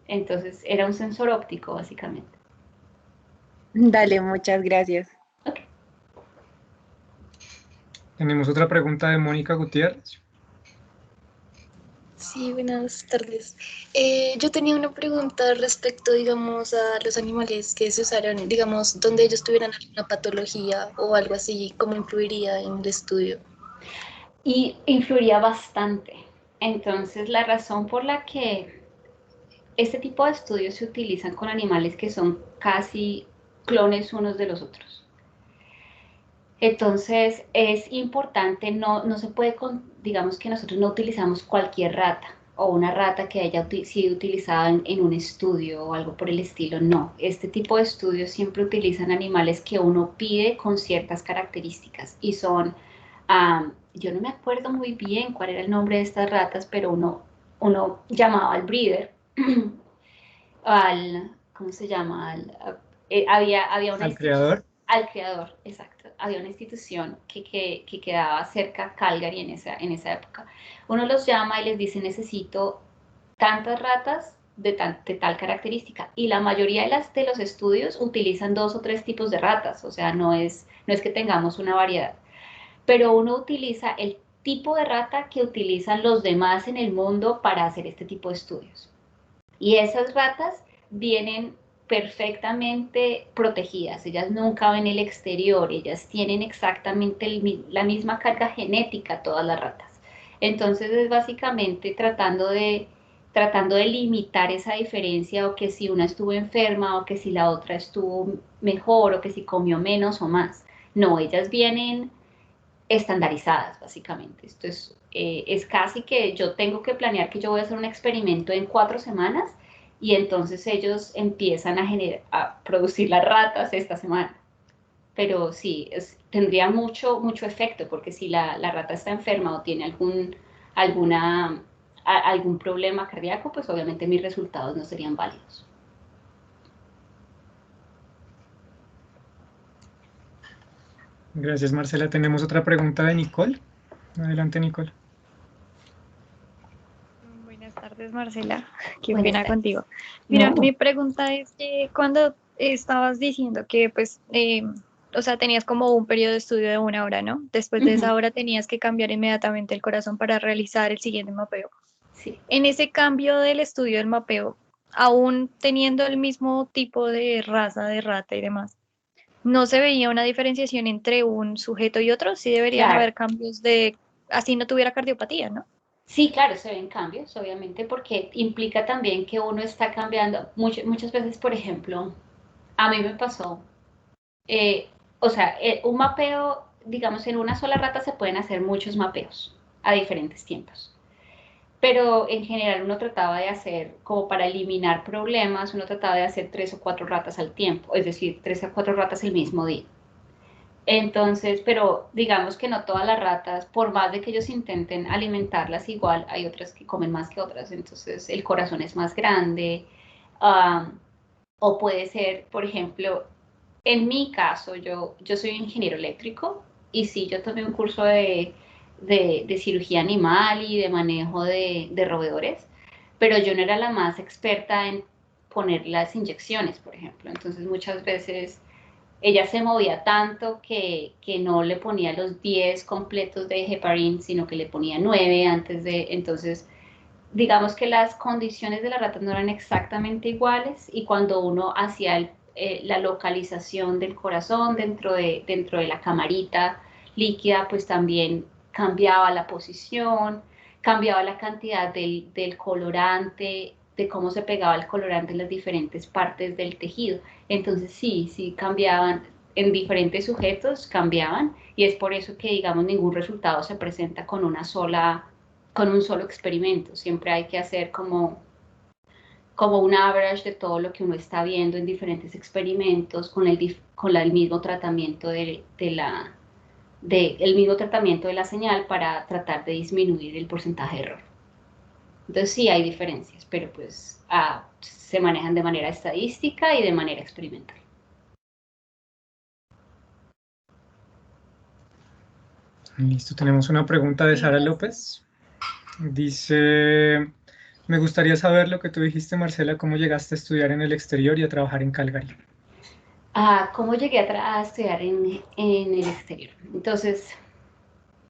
Entonces, era un sensor óptico, básicamente. Dale, muchas gracias. Okay. Tenemos otra pregunta de Mónica Gutiérrez. Sí, buenas tardes. Yo tenía una pregunta respecto, digamos, a los animales que se usaron, digamos, donde ellos tuvieran alguna patología o algo así, ¿cómo influiría en el estudio? Y influiría bastante. Entonces, la razón por la que este tipo de estudios se utilizan con animales que son casi clones unos de los otros. Entonces, es importante, no se puede, digamos que nosotros no utilizamos cualquier rata o una rata que haya sido utilizada en un estudio o algo por el estilo, no. Este tipo de estudios siempre utilizan animales que uno pide con ciertas características y son, yo no me acuerdo muy bien cuál era el nombre de estas ratas, pero uno llamaba al breeder, ¿cómo se llama? Había una ¿Al creador? al creador, exacto. Había una institución que quedaba cerca a Calgary en esa época. Uno los llama y les dice, necesito tantas ratas de tal característica. Y la mayoría de los estudios utilizan 2 o 3 tipos de ratas, o sea, no es que tengamos una variedad. Pero uno utiliza tipo de rata que utilizan los demás en el mundo para hacer este tipo de estudios. Y esas ratas vienen perfectamente protegidas, ellas nunca ven el exterior, ellas tienen exactamente la misma carga genética todas las ratas. Entonces es básicamente tratando de limitar esa diferencia, o que si una estuvo enferma o que si la otra estuvo mejor o que si comió menos o más. No, ellas vienen estandarizadas básicamente. Esto es casi que yo tengo que planear que yo voy a hacer un experimento en 4 semanas y entonces ellos empiezan a producir las ratas esta semana. Pero sí, tendría mucho efecto, porque si la rata está enferma o tiene algún problema cardíaco, pues obviamente mis resultados no serían válidos. Gracias, Marcela. Tenemos otra pregunta de Nicole. Adelante, Nicole. Buenas tardes, Marcela. Qué Buenas pena tardes. contigo. Mira, No. mi pregunta es que cuando estabas diciendo que, pues, o sea, tenías como un periodo de estudio de 1 hora, ¿no? Después de esa hora tenías que cambiar inmediatamente el corazón para realizar el siguiente mapeo. Sí. En ese cambio del estudio del mapeo, aún teniendo el mismo tipo de raza de rata y demás, ¿no se veía una diferenciación entre un sujeto y otro? Sí deberían Claro. haber cambios de, así no tuviera cardiopatía, ¿no? Sí, claro, se ven cambios, obviamente, porque implica también que uno está cambiando. Muchas veces, por ejemplo, a mí me pasó, o sea, un mapeo, digamos, en una sola rata se pueden hacer muchos mapeos a diferentes tiempos. Pero en general uno trataba de hacer, como para eliminar problemas, uno trataba de hacer 3 o 4 ratas al tiempo, es decir, 3 o 4 ratas el mismo día. Entonces, pero digamos que no todas las ratas, por más de que ellos intenten alimentarlas igual, hay otras que comen más que otras, entonces el corazón es más grande. O puede ser, por ejemplo, en mi caso, yo soy ingeniero eléctrico y sí, yo tomé un curso de cirugía animal y de manejo de roedores, pero yo no era la más experta en poner las inyecciones, por ejemplo. Entonces muchas veces ella se movía tanto que no le ponía los 10 completos de heparin, sino que le ponía 9 antes de. Entonces, digamos que las condiciones de la rata no eran exactamente iguales, y cuando uno hacía la localización del corazón dentro de la camarita líquida, pues también cambiaba la posición, cambiaba la cantidad del colorante, de cómo se pegaba el colorante en las diferentes partes del tejido. Entonces sí cambiaban, en diferentes sujetos cambiaban, y es por eso que, digamos, ningún resultado se presenta con un solo experimento. Siempre hay que hacer como un average de todo lo que uno está viendo en diferentes experimentos con el mismo tratamiento el mismo tratamiento de la señal, para tratar de disminuir el porcentaje de error. Entonces sí hay diferencias, pero pues se manejan de manera estadística y de manera experimental. Listo, tenemos una pregunta de Sara López. Dice, me gustaría saber lo que tú dijiste, Marcela, cómo llegaste a estudiar en el exterior y a trabajar en Calgary. ¿Cómo llegué a estudiar en el exterior? Entonces,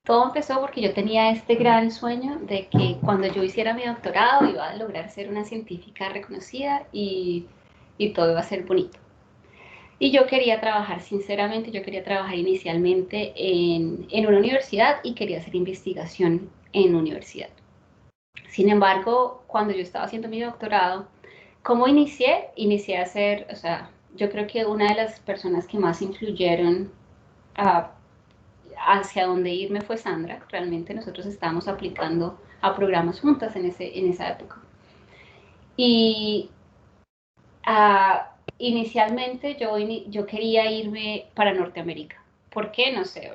todo empezó porque yo tenía este gran sueño de que cuando yo hiciera mi doctorado iba a lograr ser una científica reconocida y todo iba a ser bonito. Y yo quería trabajar, sinceramente, yo quería trabajar inicialmente en una universidad y quería hacer investigación en universidad. Sin embargo, cuando yo estaba haciendo mi doctorado, ¿cómo inicié? Inicié a hacer, o sea, yo creo que una de las personas que más influyeron hacia dónde irme fue Sandra. Realmente nosotros estábamos aplicando a programas juntas en esa época. Y inicialmente yo quería irme para Norteamérica. ¿Por qué? No sé,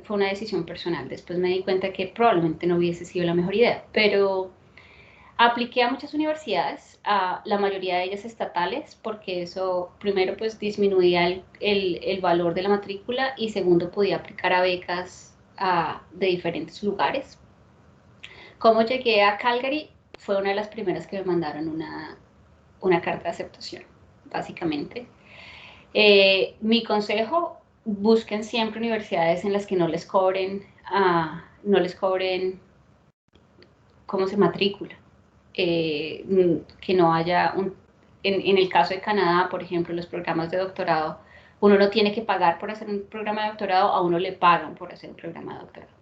fue una decisión personal. Después me di cuenta que probablemente no hubiese sido la mejor idea, pero apliqué a muchas universidades, la mayoría de ellas estatales, porque eso, primero, pues disminuía el valor de la matrícula, y segundo, podía aplicar a becas de diferentes lugares. ¿Cómo llegué a Calgary? Fue una de las primeras que me mandaron una carta de aceptación, básicamente. Mi consejo: busquen siempre universidades en las que no les cobren no les cobren cómo se matrícula, que no haya en el caso de Canadá, por ejemplo, los programas de doctorado, uno no tiene que pagar por hacer un programa de doctorado, a uno le pagan por hacer un programa de doctorado.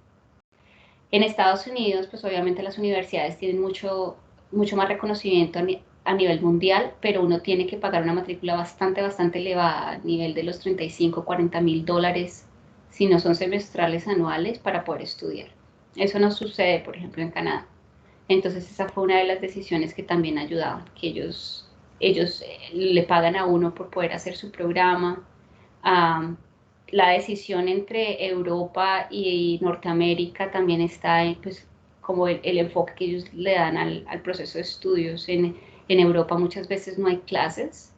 En Estados Unidos, pues obviamente las universidades tienen mucho más reconocimiento a nivel mundial, pero uno tiene que pagar una matrícula bastante elevada, a nivel de los 35, 40 mil dólares, si no son semestrales anuales, para poder estudiar. Eso no sucede, por ejemplo, en Canadá. Entonces esa fue una de las decisiones que también ayudaban, que ellos le pagan a uno por poder hacer su programa. La decisión entre Europa y Norteamérica también está en, pues, como el enfoque que ellos le dan al proceso de estudios. En Europa muchas veces no hay clases.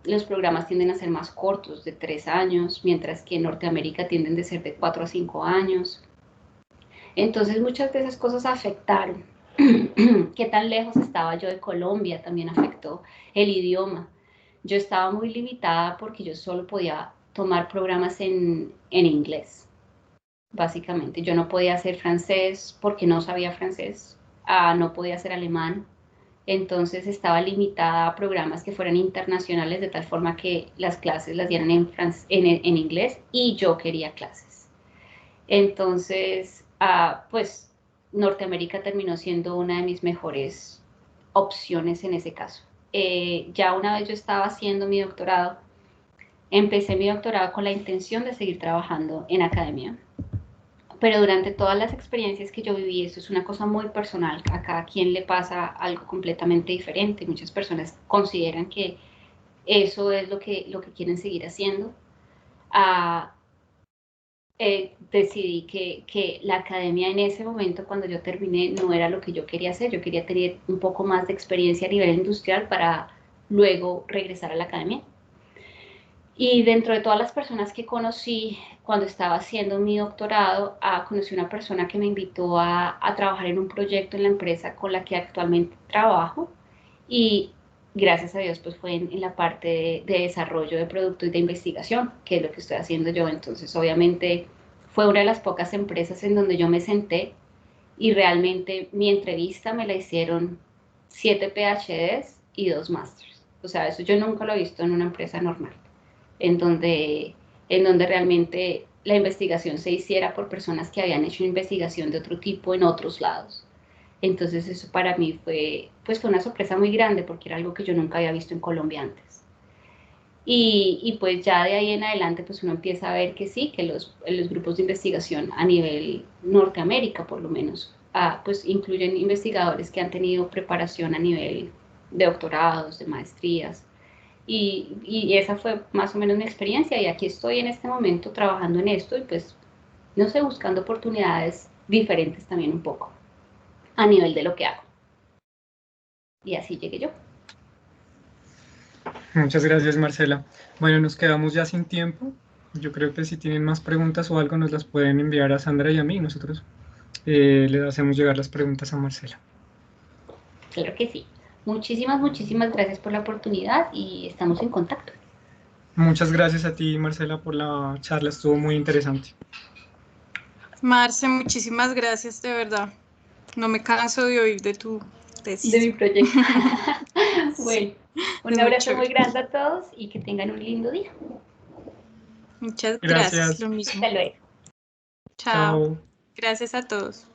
Los programas tienden a ser más cortos, de 3 años, mientras que en Norteamérica tienden a ser de 4 a 5 años. Entonces muchas de esas cosas afectaron. ¿Qué tan lejos estaba yo de Colombia? También afectó el idioma. Yo estaba muy limitada porque yo solo podía tomar programas en inglés, básicamente. Yo no podía hacer francés porque no sabía francés, no podía hacer alemán. Entonces estaba limitada a programas que fueran internacionales, de tal forma que las clases las dieran en inglés, y yo quería clases. Entonces, pues Norteamérica terminó siendo una de mis mejores opciones en ese caso. Ya una vez yo estaba haciendo mi doctorado, empecé mi doctorado con la intención de seguir trabajando en academia, pero durante todas las experiencias que yo viví, eso es una cosa muy personal, a cada quien le pasa algo completamente diferente. Muchas personas consideran que eso es lo que quieren seguir haciendo. Decidí que la academia en ese momento, cuando yo terminé, no era lo que yo quería hacer. Yo quería tener un poco más de experiencia a nivel industrial para luego regresar a la academia. Y dentro de todas las personas que conocí cuando estaba haciendo mi doctorado, conocí una persona que me invitó a trabajar en un proyecto en la empresa con la que actualmente trabajo, y gracias a Dios pues fue en la parte de desarrollo de producto y de investigación, que es lo que estoy haciendo yo. Entonces obviamente fue una de las pocas empresas en donde yo me senté y realmente mi entrevista me la hicieron 7 PhDs y 2 Masters. O sea, eso yo nunca lo he visto en una empresa normal, en donde realmente la investigación se hiciera por personas que habían hecho investigación de otro tipo en otros lados. Entonces eso para mí fue una sorpresa muy grande, porque era algo que yo nunca había visto en Colombia antes. Y pues ya de ahí en adelante pues uno empieza a ver que sí, que los grupos de investigación a nivel Norteamérica por lo menos, pues incluyen investigadores que han tenido preparación a nivel de doctorados, de maestrías. Y esa fue más o menos mi experiencia, y aquí estoy en este momento trabajando en esto y pues, no sé, buscando oportunidades diferentes también un poco a nivel de lo que hago. Y así llegué yo. Muchas gracias, Marcela. Bueno, nos quedamos ya sin tiempo. Yo creo que si tienen más preguntas o algo nos las pueden enviar a Sandra y a mí. Nosotros le hacemos llegar las preguntas a Marcela. Claro que sí. Muchísimas gracias por la oportunidad y estamos en contacto. Muchas gracias a ti, Marcela, por la charla. Estuvo muy interesante. Marce, muchísimas gracias, de verdad. No me canso de oír de tu tesis. De mi proyecto. Bueno, un Es muy abrazo chévere. muy grande a todos y que tengan un lindo día. Muchas Gracias. gracias, lo mismo. Hasta luego. Chao. Chao. Gracias a todos.